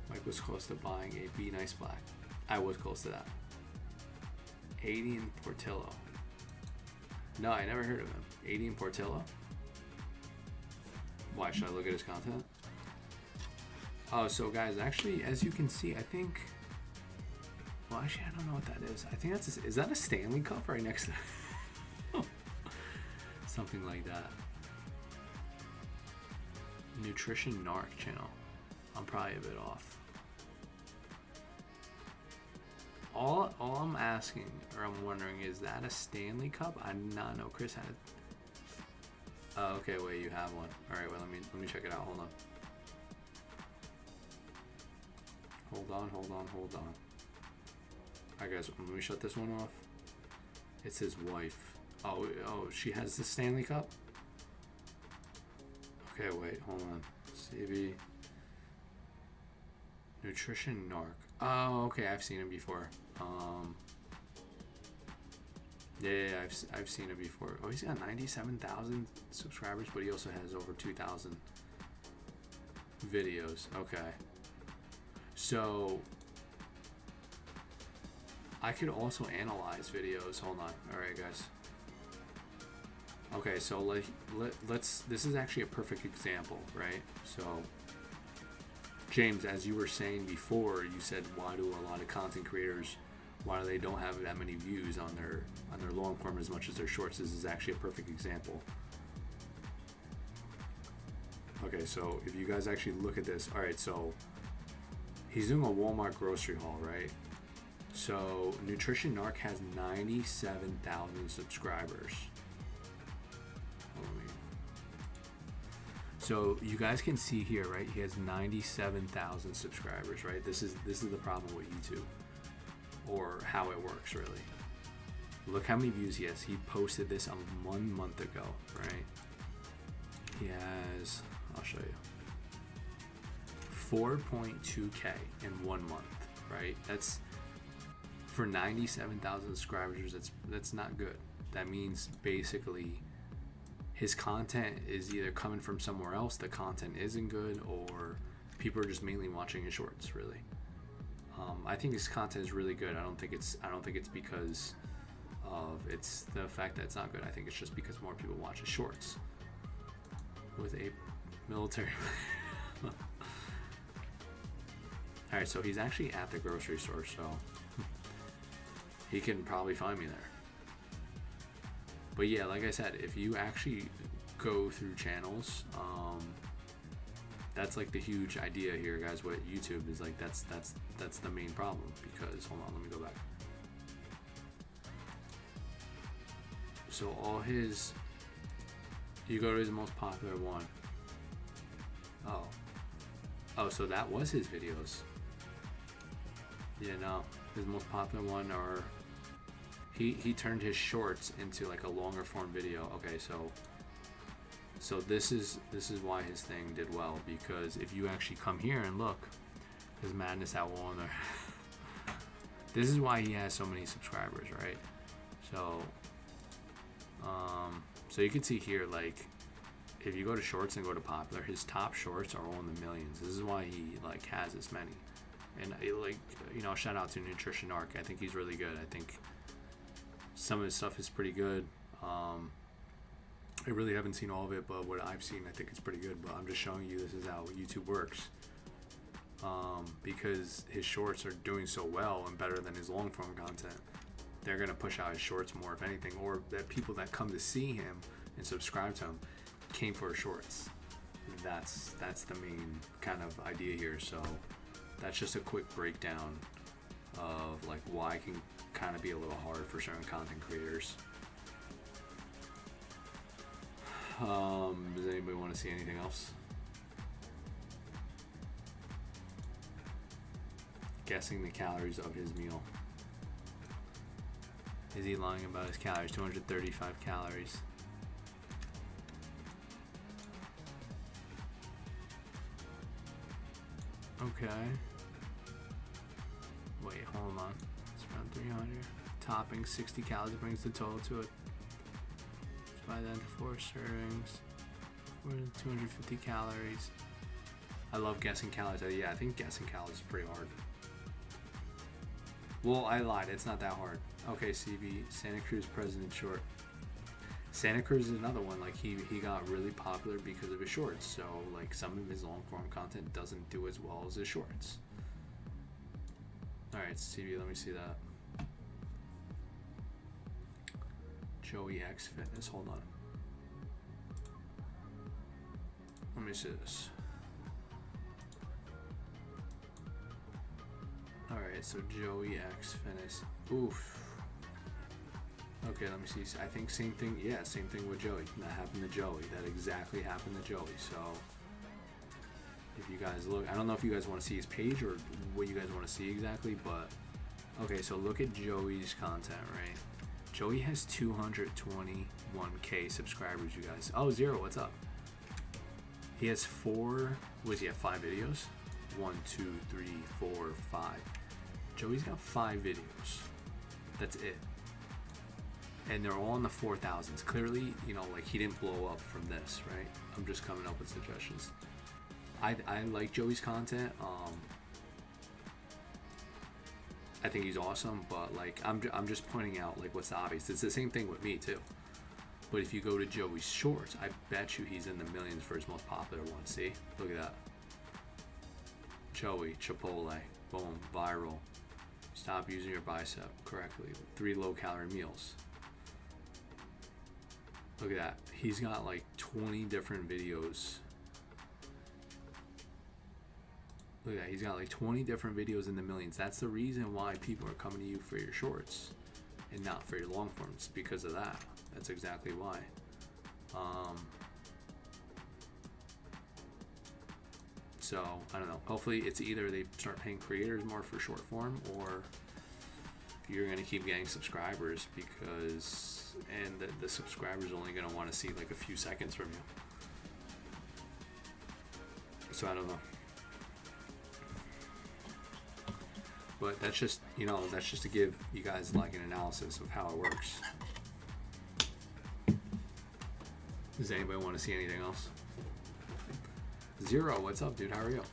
Mike was close to buying a Be Nice Black. I was close to that. Adian Portillo. No, I never heard of him. Adian Portillo? Why, should I look at his content? Oh, so guys, actually, as you can see, I think... Well, actually, I don't know what that is. I think that's... Is that a Stanley Cup right next to... Something like that. Nutrition Narc channel. I'm probably a bit off. All I'm asking, or I'm wondering, is that a Stanley Cup? I did not know Chris had it. Oh, okay, wait, you have one. All right, well, let me check it out. Hold on. Hold on. All right, guys, let me shut this one off. It's his wife. Oh, she has the Stanley Cup? Okay, wait, hold on. CB. Nutrition Narc. Oh, okay, I've seen him before. Yeah, I've seen it before. Oh, he's got 97,000 subscribers, but he also has over 2,000 videos. Okay. So I could also analyze videos. Hold on. All right, guys. Okay, so let's. This is actually a perfect example, right? So, James, as you were saying before, you said why do a lot of content creators, why they don't have that many views on their long form as much as their shorts? This is actually a perfect example. Okay, so if you guys actually look at this, all right, so he's doing a Walmart grocery haul, right? So Nutrition Narc has 97,000 subscribers. So you guys can see here, right? He has 97,000 subscribers, right? This is the problem with YouTube, or how it works, really. Look how many views he has. He posted this 1 month ago, right? He has, I'll show you, 4.2K in 1 month, right? That's for 97,000 subscribers. That's not good. That means basically his content is either coming from somewhere else, the content isn't good, or people are just mainly watching his shorts, really. I think his content is really good. I don't think it's because of it's the fact that it's not good. I think it's just because more people watch his shorts. With a military. Alright, so he's actually at the grocery store, so he can probably find me there. But yeah, like I said, if you actually go through channels, that's like the huge idea here, guys. What YouTube is like, that's the main problem. Because hold on, let me go back. So all his, you go to his most popular one. Oh, so that was his videos. Yeah, no, his most popular one, or he turned his shorts into like a longer form video. Okay, so this is why his thing did well, because if you actually come here and look, his Madness Owl on there. This is why he has so many subscribers, right? So so you can see here, like, if you go to shorts and go to popular, his top shorts are all in the millions. This is why he like has this many. And like, you know, shout out to Nutrition Narc. I think he's really good. I think some of his stuff is pretty good. I really haven't seen all of it, but what I've seen, I think it's pretty good. But I'm just showing you this is how YouTube works. Because his shorts are doing so well and better than his long form content, they're gonna push out his shorts more, if anything, or that people that come to see him and subscribe to him came for his shorts. That's the main kind of idea here. So that's just a quick breakdown of like why it can kind of be a little hard for certain content creators. Does anybody want to see anything else? Guessing the calories of his meal. Is he lying about his calories? 235 calories. Okay. Wait, hold on. It's around 300. Topping 60 calories brings the total to it. Divide that into 4 servings. 250 calories. I love guessing calories. Yeah, I think guessing calories is pretty hard. Well, I lied. It's not that hard. Okay, CB, Santa Cruz President short. Santa Cruz is another one. Like he got really popular because of his shorts. So like some of his long form content doesn't do as well as his shorts. All right, CB, let me see that. Joey X Fitness. Hold on. Let me see this. Alright, so Joey X Fitness. Oof. Okay, let me see. I think same thing. Yeah, same thing with Joey. That happened to Joey. That exactly happened to Joey. So, if you guys look, I don't know if you guys want to see his page or what you guys want to see exactly, but okay, so look at Joey's content, right? Joey has 221K subscribers, you guys. Oh, Zero, what's up? He has 4, what does he have, 5 videos? 1, 2, 3, 4, 5. Joey's got 5 videos. That's it. And they're all in the 4,000s. Clearly, you know, like, he didn't blow up from this, right? I'm just coming up with suggestions. I like Joey's content. I think he's awesome, but like I'm just pointing out like what's obvious. It's the same thing with me too. But if you go to Joey's shorts, I bet you he's in the millions for his most popular one. See? Look at that. Joey, Chipotle, boom, viral. Stop using your bicep correctly. 3 low-calorie meals. Look at that. He's got like 20 different videos. Look at that. He's got like 20 different videos in the millions. That's the reason why people are coming to you for your shorts and not for your long forms, because of that. That's exactly why. So I don't know. Hopefully it's either they start paying creators more for short form, or you're going to keep getting subscribers, because the subscribers are only going to want to see like a few seconds from you. So I don't know. But that's just, you know, that's just to give you guys like an analysis of how it works. Does anybody want to see anything else? Zero, what's up, dude? How are you?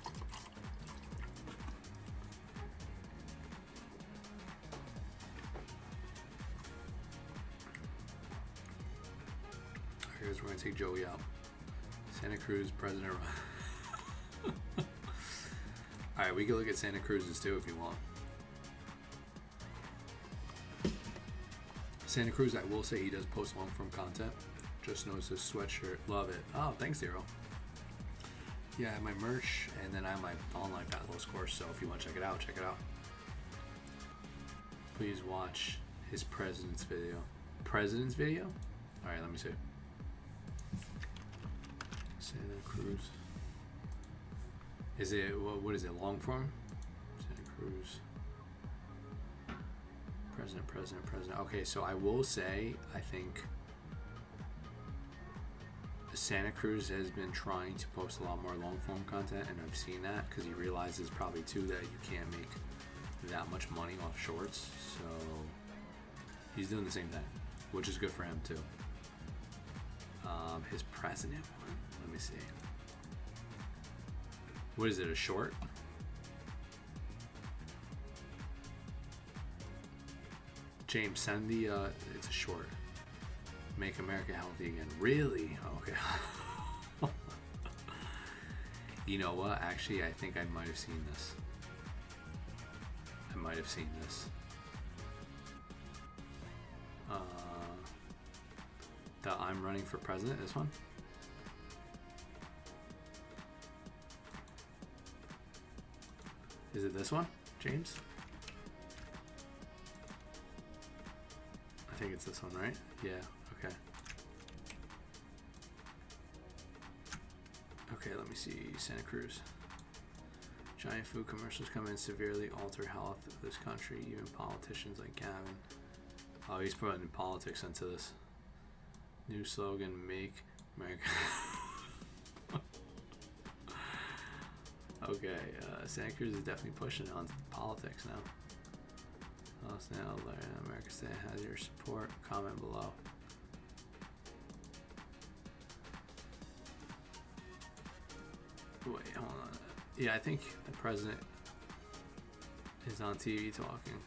Alright guys, we're going to take Joey out. Santa Cruz, President. Alright, we can look at Santa Cruz's too if you want. Santa Cruz, I will say he does post long form content. Just noticed his sweatshirt. Love it. Oh, thanks, Zero. Yeah, I have my merch, and then I have my online fat loss course, so if you want to check it out, check it out. Please watch his president's video. President's video? Alright, let me see. Santa Cruz. Is it, what is it, long form? Santa Cruz. President. Okay, so I will say, I think Santa Cruz has been trying to post a lot more long form content, and I've seen that because he realizes probably too that you can't make that much money off shorts, so he's doing the same thing, which is good for him too. His president one, let me see. What is it, a short? James, send the, it's a short. Make America healthy again. Really? Okay. You know what? Actually, I think I might have seen this. The I'm running for president, this one? Is it this one, James? I think it's this one, right? Yeah, okay. Okay, let me see. Santa Cruz. Giant food commercials come in severely alter health of this country, even politicians like Gavin. Oh, he's putting politics into this. New slogan, make America. Okay, Santa Cruz is definitely pushing on politics now. Now, America State has your support. Comment below. Wait, hold on. Yeah, I think the president is on TV talking.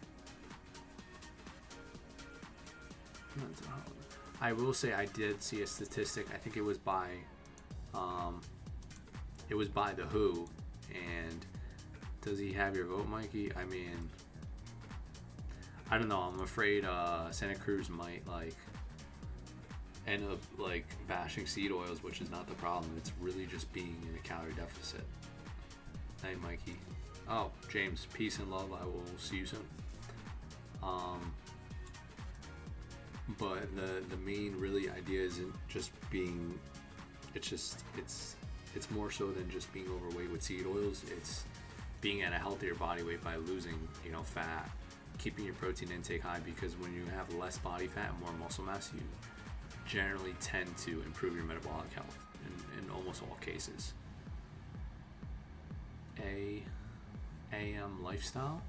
I will say I did see a statistic. I think it was by the WHO. And does he have your vote, Mikey? I mean, I don't know. I'm afraid Santa Cruz might like end up like bashing seed oils, which is not the problem. It's really just being in a calorie deficit. Hey, Mikey. Oh, James. Peace and love. I will see you soon. But the main really idea isn't just being. It's more so than just being overweight with seed oils. It's being at a healthier body weight by losing, you know, fat, keeping your protein intake high, because when you have less body fat and more muscle mass, you generally tend to improve your metabolic health. in almost all cases. AM lifestyle.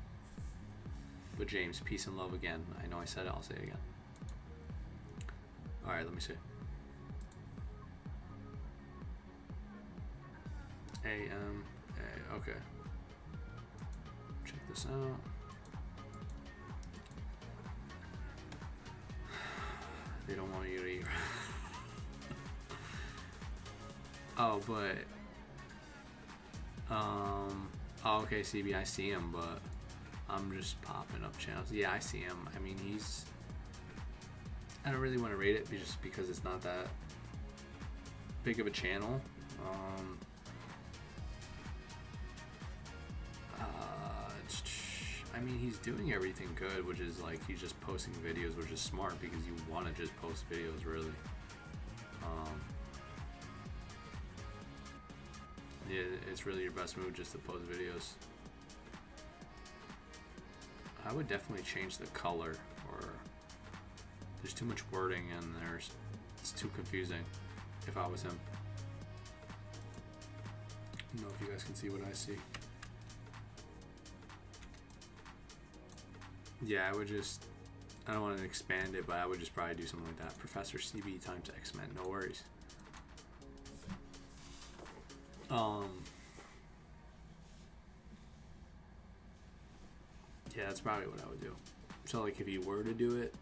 But James, peace and love again. I know I said it, I'll say it again. Alright, let me see. Okay. Check this out. They don't want you to eat. Oh, but oh, okay, CB, I see him, but I'm just popping up channels. Yeah, I see him. I mean, I don't really want to rate it just because it's not that big of a channel. I mean, he's doing everything good, which is like he's just posting videos, which is smart because you want to just post videos, really. Yeah, it's really your best move just to post videos. I would definitely change the color, or there's too much wording and it's too confusing if I was him. I don't know if you guys can see what I see. Yeah, I don't want to expand it, but I would just probably do something like that. Professor CB times X-Men, no worries. Yeah, that's probably what I would do. So like if you were to do it,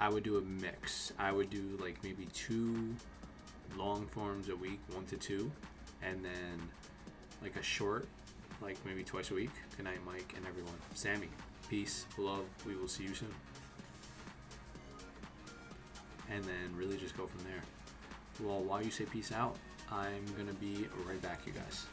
I would do a mix. I would do like maybe 2 long forms a week, 1 to 2, and then like a short, like maybe twice a week. Good night, Mike and everyone. Sammy, peace, love, we will see you soon. And then really just go from there. Well, while you say peace out, I'm gonna be right back, you guys.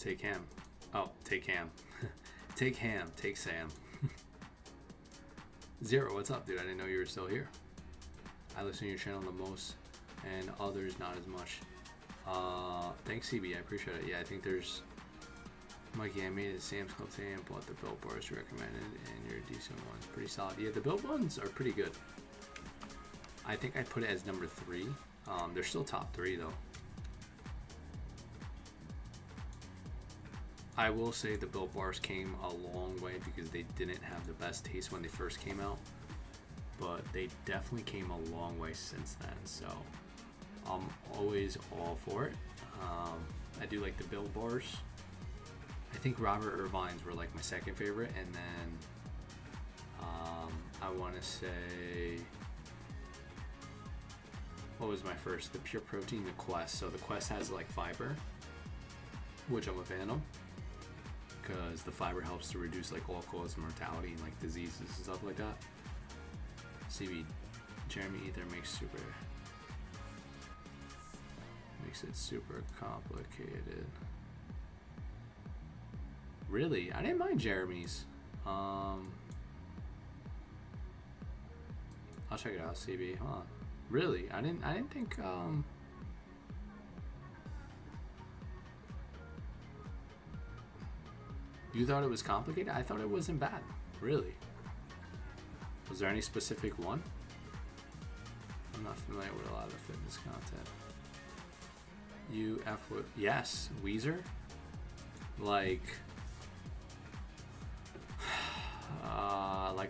Take ham. Oh, take ham. Take ham. Take Sam. Zero, what's up, dude? I didn't know you were still here. I listen to your channel the most, and others not as much. Thanks, CB. I appreciate it. Yeah, I think there's... Mikey, I made it Sam's Club today and bought the Built Bars you recommended, and your decent ones. Pretty solid. Yeah, the Built ones are pretty good. I think I put it as number 3. They're still top 3, though. I will say the Built Bars came a long way because they didn't have the best taste when they first came out. But they definitely came a long way since then, so I'm always all for it. I do like the Built Bars. I think Robert Irvine's were like my second favorite, and then I want to say, what was my first? The Pure Protein, the Quest. So the Quest has like fiber, which I'm a fan of, because the fiber helps to reduce like all-cause mortality and like diseases and stuff like that. CB, Jeremy Ether makes it super complicated. Really? I didn't mind Jeremy's. I'll check it out, CB. Hold on. Really? I didn't think you thought it was complicated? I thought it wasn't bad. Really? Was there any specific one? I'm not familiar with a lot of fitness content. You F with... Yes, Weezer. Like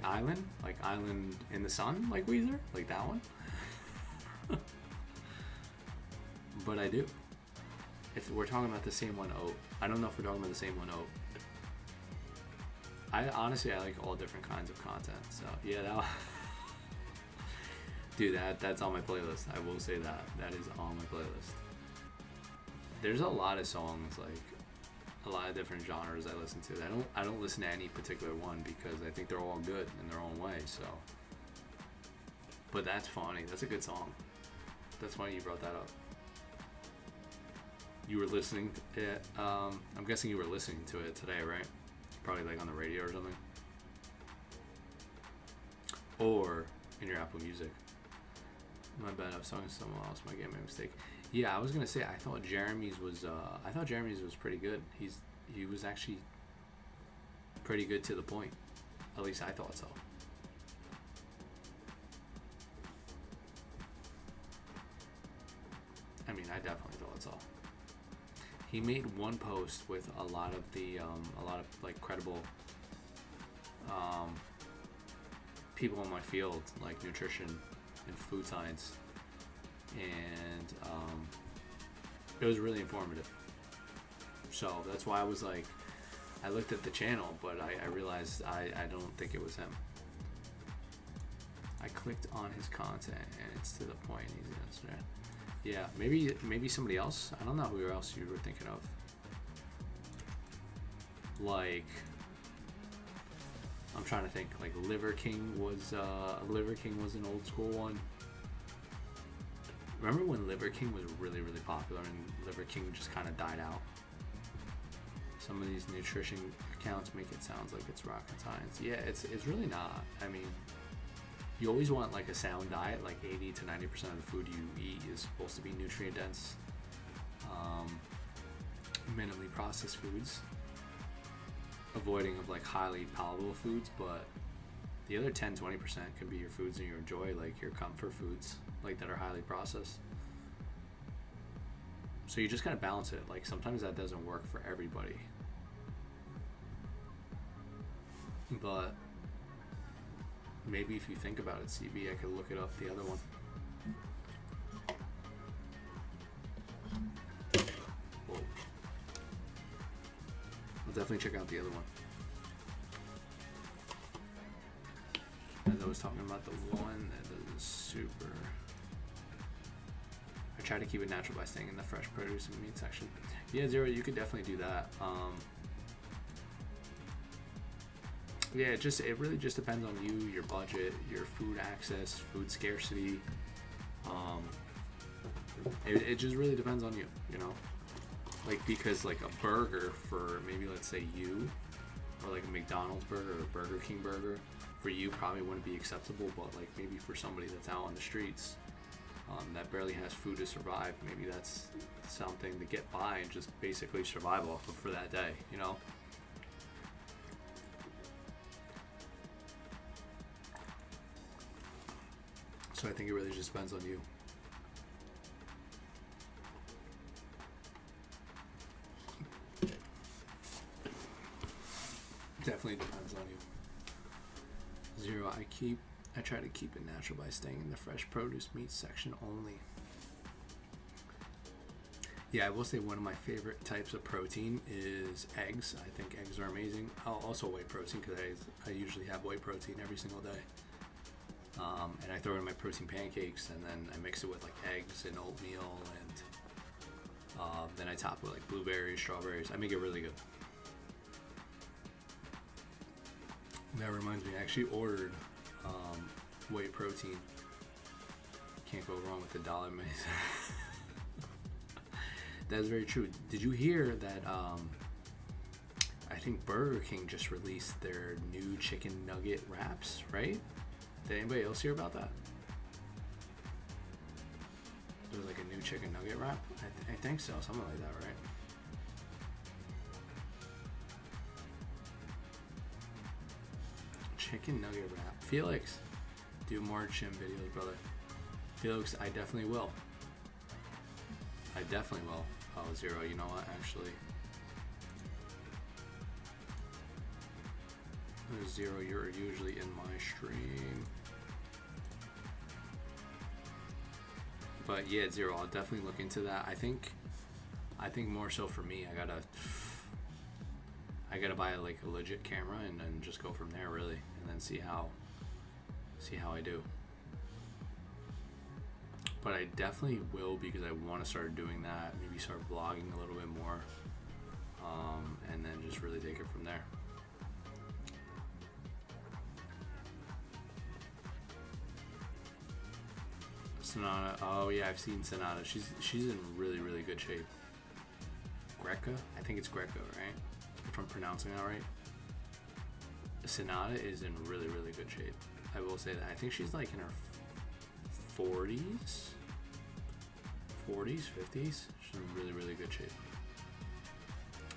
Island in the Sun, like Weezer, like that one. But I do. If we're talking about the same one, I don't know if we're talking about the same one. I honestly like all different kinds of content. So yeah, that dude, that's on my playlist. I will say that is on my playlist. There's a lot of songs, like a lot of different genres I listen to. I don't listen to any particular one because I think they're all good in their own way. So, but that's funny. That's a good song. That's funny you brought that up. You were listening to it. I'm guessing you were listening to it today, right? Probably like on the radio or something, or in your Apple Music. My bad. I was talking to someone else. Might get my mistake. Yeah, I was gonna say I thought Jeremy's was pretty good. He was actually pretty good to the point. At least I thought so. I mean, I definitely thought so. He made one post with a lot of like credible people in my field, like nutrition and food science, and it was really informative. So that's why I was like, I looked at the channel, but I realized I don't think it was him. I clicked on his content and it's to the point. Yeah, maybe somebody else. I don't know who else you were thinking of. Like, I'm trying to think. Like Liver King was an old school one. Remember when Liver King was really, really popular and Liver King just kind of died out? Some of these nutrition accounts make it sound like it's rocket science. Yeah, it's really not. I mean, you always want like a sound diet. Like 80 to 90% of the food you eat is supposed to be nutrient dense, minimally processed foods, avoiding of like highly palatable foods. But the other 10-20% could be your foods that you enjoy, like your comfort foods, like that are highly processed. So you just gotta balance it. Like sometimes that doesn't work for everybody, but maybe if you think about it, CB, I could look it up, the other one. Whoa. I'll definitely check out the other one. As I was talking about the one that is super... I try to keep it natural by staying in the fresh produce and meat section. Yeah, Zero, you could definitely do that. Yeah, it really just depends on you, your budget, your food access, food scarcity. It just really depends on you, you know. Like, because like a burger for maybe, let's say you, or like a McDonald's burger or a Burger King burger, for you probably wouldn't be acceptable, but like maybe for somebody that's out on the streets, that barely has food to survive, maybe that's something to get by and just basically survive off of for that day, you know? So I think it really just depends on you. Definitely depends on you. Zero, I try to keep it natural by staying in the fresh produce meat section only. Yeah, I will say one of my favorite types of protein is eggs. I think eggs are amazing. Also whey protein, because I usually have whey protein every single day. And I throw it in my protein pancakes, and then I mix it with like eggs and oatmeal, and then I top it with like blueberries, strawberries. I make it really good. That reminds me, I actually ordered whey protein. Can't go wrong with the dollar maize. That's very true. Did you hear that I think Burger King just released their new chicken nugget wraps, right? Did anybody else hear about that? There was like a new chicken nugget wrap? I think so, something like that, right? Chicken nugget wrap. Felix, do more gym videos, brother. Felix, I definitely will. I definitely will. Oh, Zero, you know what, actually. Zero, you're usually in my stream. But yeah, Zero, I'll definitely look into that. I think more so for me, I gotta buy like a legit camera and then just go from there, really, and then see how I do. But I definitely will, because I want to start doing that. Maybe start vlogging a little bit more, and then just really take it from there. Sonata, oh yeah, I've seen Sonata. She's in really, really good shape. Greca, I think it's Greca, right? If I'm pronouncing that right. Sonata is in really, really good shape. I will say that. I think she's like in her 40s, 50s. She's in really, really good shape.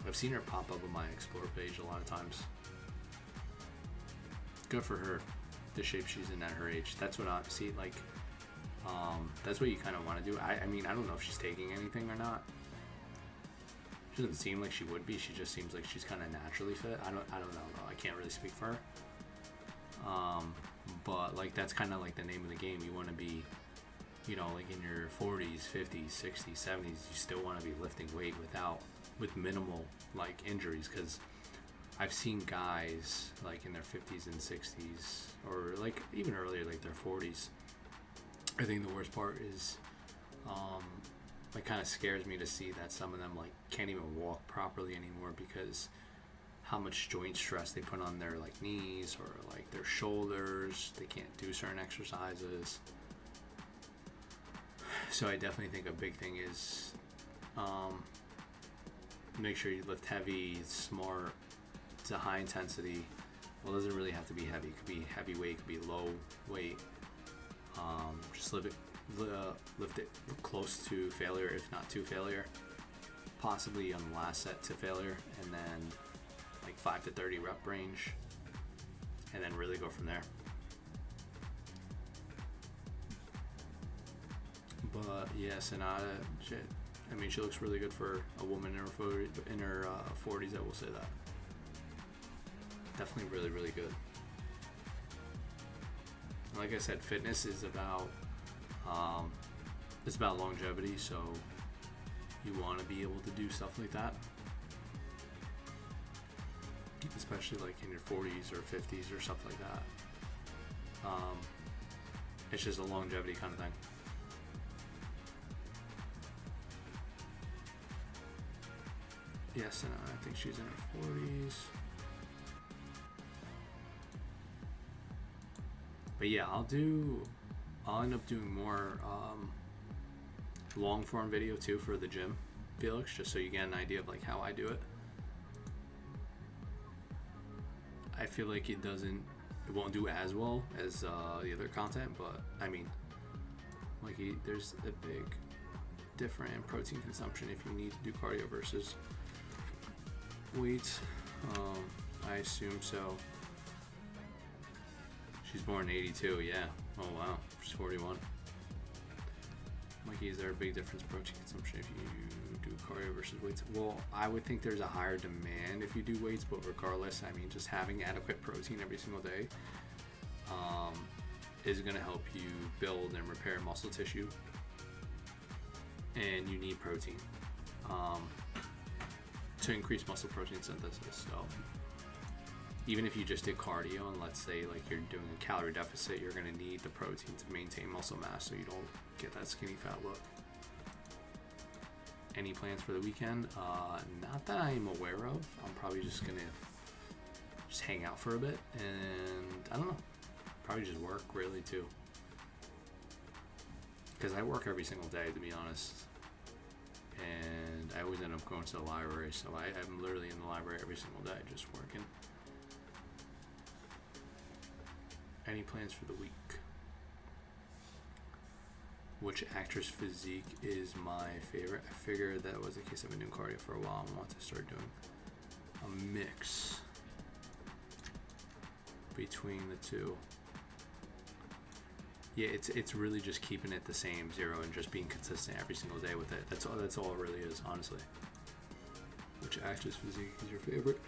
I've seen her pop up on my Explore page a lot of times. Good for her, the shape she's in at her age. That's what I see, like, that's what you kind of want to do. I mean, I don't know if she's taking anything or not. She doesn't seem like she would be. She just seems like she's kind of naturally fit. I don't know though. I can't really speak for her. But like, that's kind of like the name of the game. You want to be, you know, like in your 40s, 50s, 60s, 70s, you still want to be lifting weight with minimal like injuries, because I've seen guys like in their 50s and 60s, or like even earlier, like their 40s. I think the worst part is, it kind of scares me to see that some of them like can't even walk properly anymore, because how much joint stress they put on their like knees or like their shoulders. They can't do certain exercises. So I definitely think a big thing is make sure you lift heavy, smart, to high intensity. Well, it doesn't really have to be heavy. It could be heavy weight, it could be low weight. Just lift it close to failure, if not to failure. Possibly on the last set to failure, and then like 5 to 30 rep range, and then really go from there. But yeah, Sonata, shit. I mean, she looks really good for a woman in her 40s. I will say that. Definitely really, really good. Like I said, fitness is about it's about longevity, so you want to be able to do stuff like that, especially like in your 40s or 50s or stuff like that. It's just a longevity kind of thing. Yes, and I think she's in her 40s. But yeah, I'll end up doing more long form video too for the gym. Felix, just so you get an idea of like how I do it. I feel like it won't do as well as the other content, but I mean, like there's a big difference in protein consumption if you need to do cardio versus weights. I assume so. She's born in 82, yeah. Oh wow, she's 41. Mikey, is there a big difference in protein consumption if you do cardio versus weights? Well, I would think there's a higher demand if you do weights, but regardless, I mean, just having adequate protein every single day is going to help you build and repair muscle tissue, and you need protein to increase muscle protein synthesis. So even if you just did cardio and let's say like you're doing a calorie deficit, you're going to need the protein to maintain muscle mass so you don't get that skinny fat look. Any plans for the weekend? Not that I'm aware of. I'm probably just going to hang out for a bit, and I don't know, probably just work really too, because I work every single day, to be honest, and I always end up going to the library, so I'm literally in the library every single day just working. Any plans for the week? Which actress physique is my favorite? I figured that was the case. I've been doing cardio for a while and want to start doing a mix between the two. Yeah, it's really just keeping it the same 0 and just being consistent every single day with it. That's all it really is, honestly. Which actress physique is your favorite?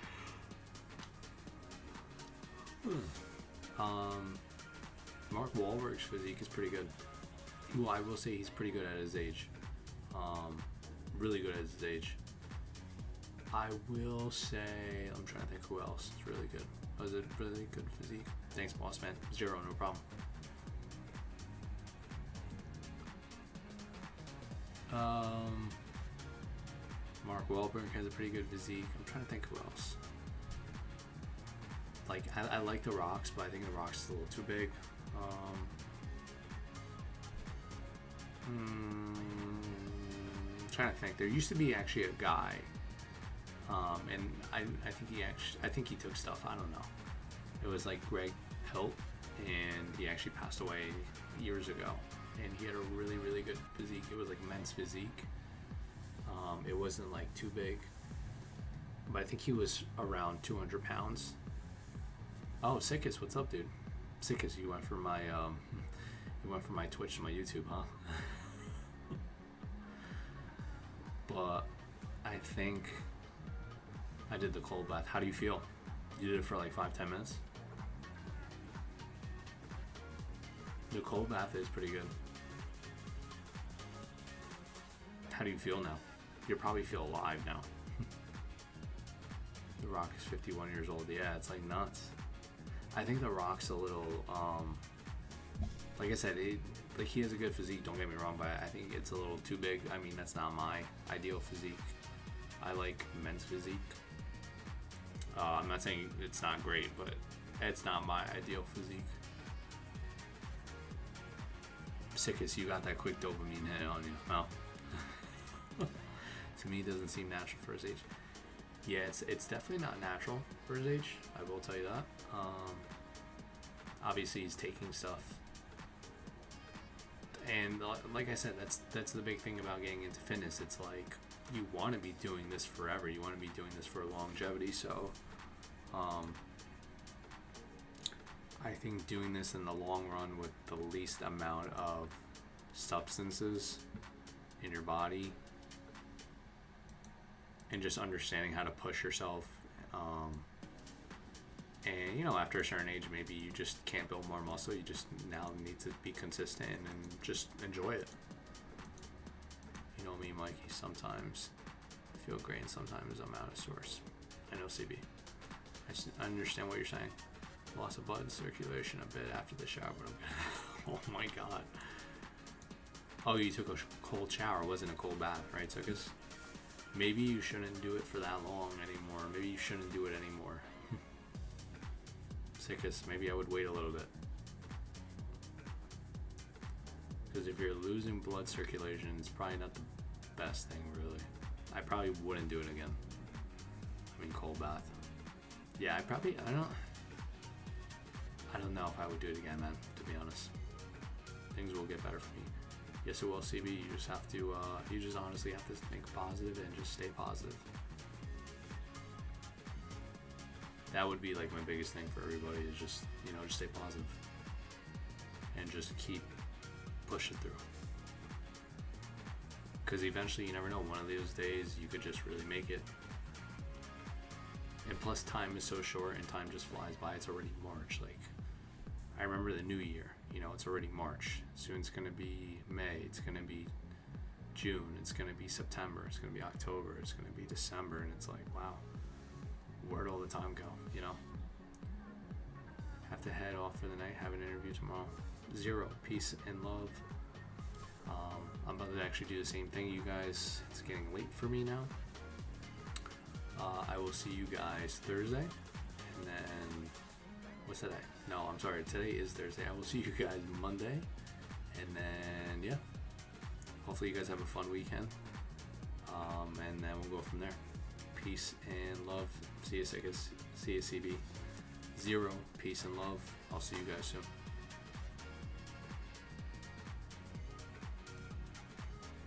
Mark Wahlberg's physique is pretty good. Well, I will say he's pretty good at his age. Really good at his age. I will say, I'm trying to think who else is really good. Was it really good physique? Thanks, boss man. 0, no problem. Mark Wahlberg has a pretty good physique. I'm trying to think who else. Like, I like The Rock's, but I think The Rock's a little too big. I'm trying to think. There used to be actually a guy, and I think he took stuff. I don't know. It was like Greg Hilt, and he actually passed away years ago. And he had a really, really good physique. It was like men's physique. It wasn't like too big, but I think he was around 200 pounds. Oh, Sikis, what's up, dude? Sikis, you went from my Twitch to my YouTube, huh? But I think I did the cold bath. How do you feel? You did it for like 5-10 minutes? The cold bath is pretty good. How do you feel now? You probably feel alive now. The Rock is 51 years old. Yeah, it's like nuts. I think The Rock's a little, like I said, like he has a good physique, don't get me wrong, but I think it's a little too big. I mean, that's not my ideal physique. I like men's physique. I'm not saying it's not great, but it's not my ideal physique. Sickest, you got that quick dopamine hit on you. Well, to me, it doesn't seem natural for his age. Yeah, it's definitely not natural for his age. I will tell you that. Obviously, he's taking stuff, and like I said, that's the big thing about getting into fitness. It's like you want to be doing this forever. You want to be doing this for longevity. So, I think doing this in the long run with the least amount of substances in your body, and just understanding how to push yourself, and after a certain age, maybe you just can't build more muscle. You just now need to be consistent and just enjoy it. You know me, Mikey, sometimes I feel great and sometimes I'm out of sorts. I know, CB. I understand what you're saying. Loss of blood circulation a bit after the shower, but I'm oh my god. Oh, you took a cold shower, wasn't a cold bath, right, Tukas? Maybe you shouldn't do it for that long anymore. Maybe you shouldn't do it anymore. Sickest, maybe I would wait a little bit. Because if you're losing blood circulation, it's probably not the best thing, really. I probably wouldn't do it again. I mean, cold bath. Yeah, I don't know if I would do it again, man, to be honest. Things will get better for me. Yes, it will, CB. You just have to, you just honestly have to think positive and just stay positive. That would be like my biggest thing for everybody is just, you know, just stay positive and just keep pushing through. Because eventually, you never know, one of those days you could just really make it. And plus, time is so short and time just flies by. It's already March. Like, I remember the new year, you know, it's already March. Soon it's going to be May. It's going to be June. It's going to be September. It's going to be October. It's going to be December. And it's like, wow, where'd all the time go, you know? Have to head off for the night, have an interview tomorrow. 0, peace and love. I'm about to actually do the same thing, you guys. It's getting late for me now. I will see you guys Thursday, and then, what's today? No, I'm sorry, today is Thursday. I will see you guys Monday, and then, yeah, hopefully you guys have a fun weekend, and then we'll go from there. Peace and love. See you, CB. 0, peace and love. I'll see you guys soon.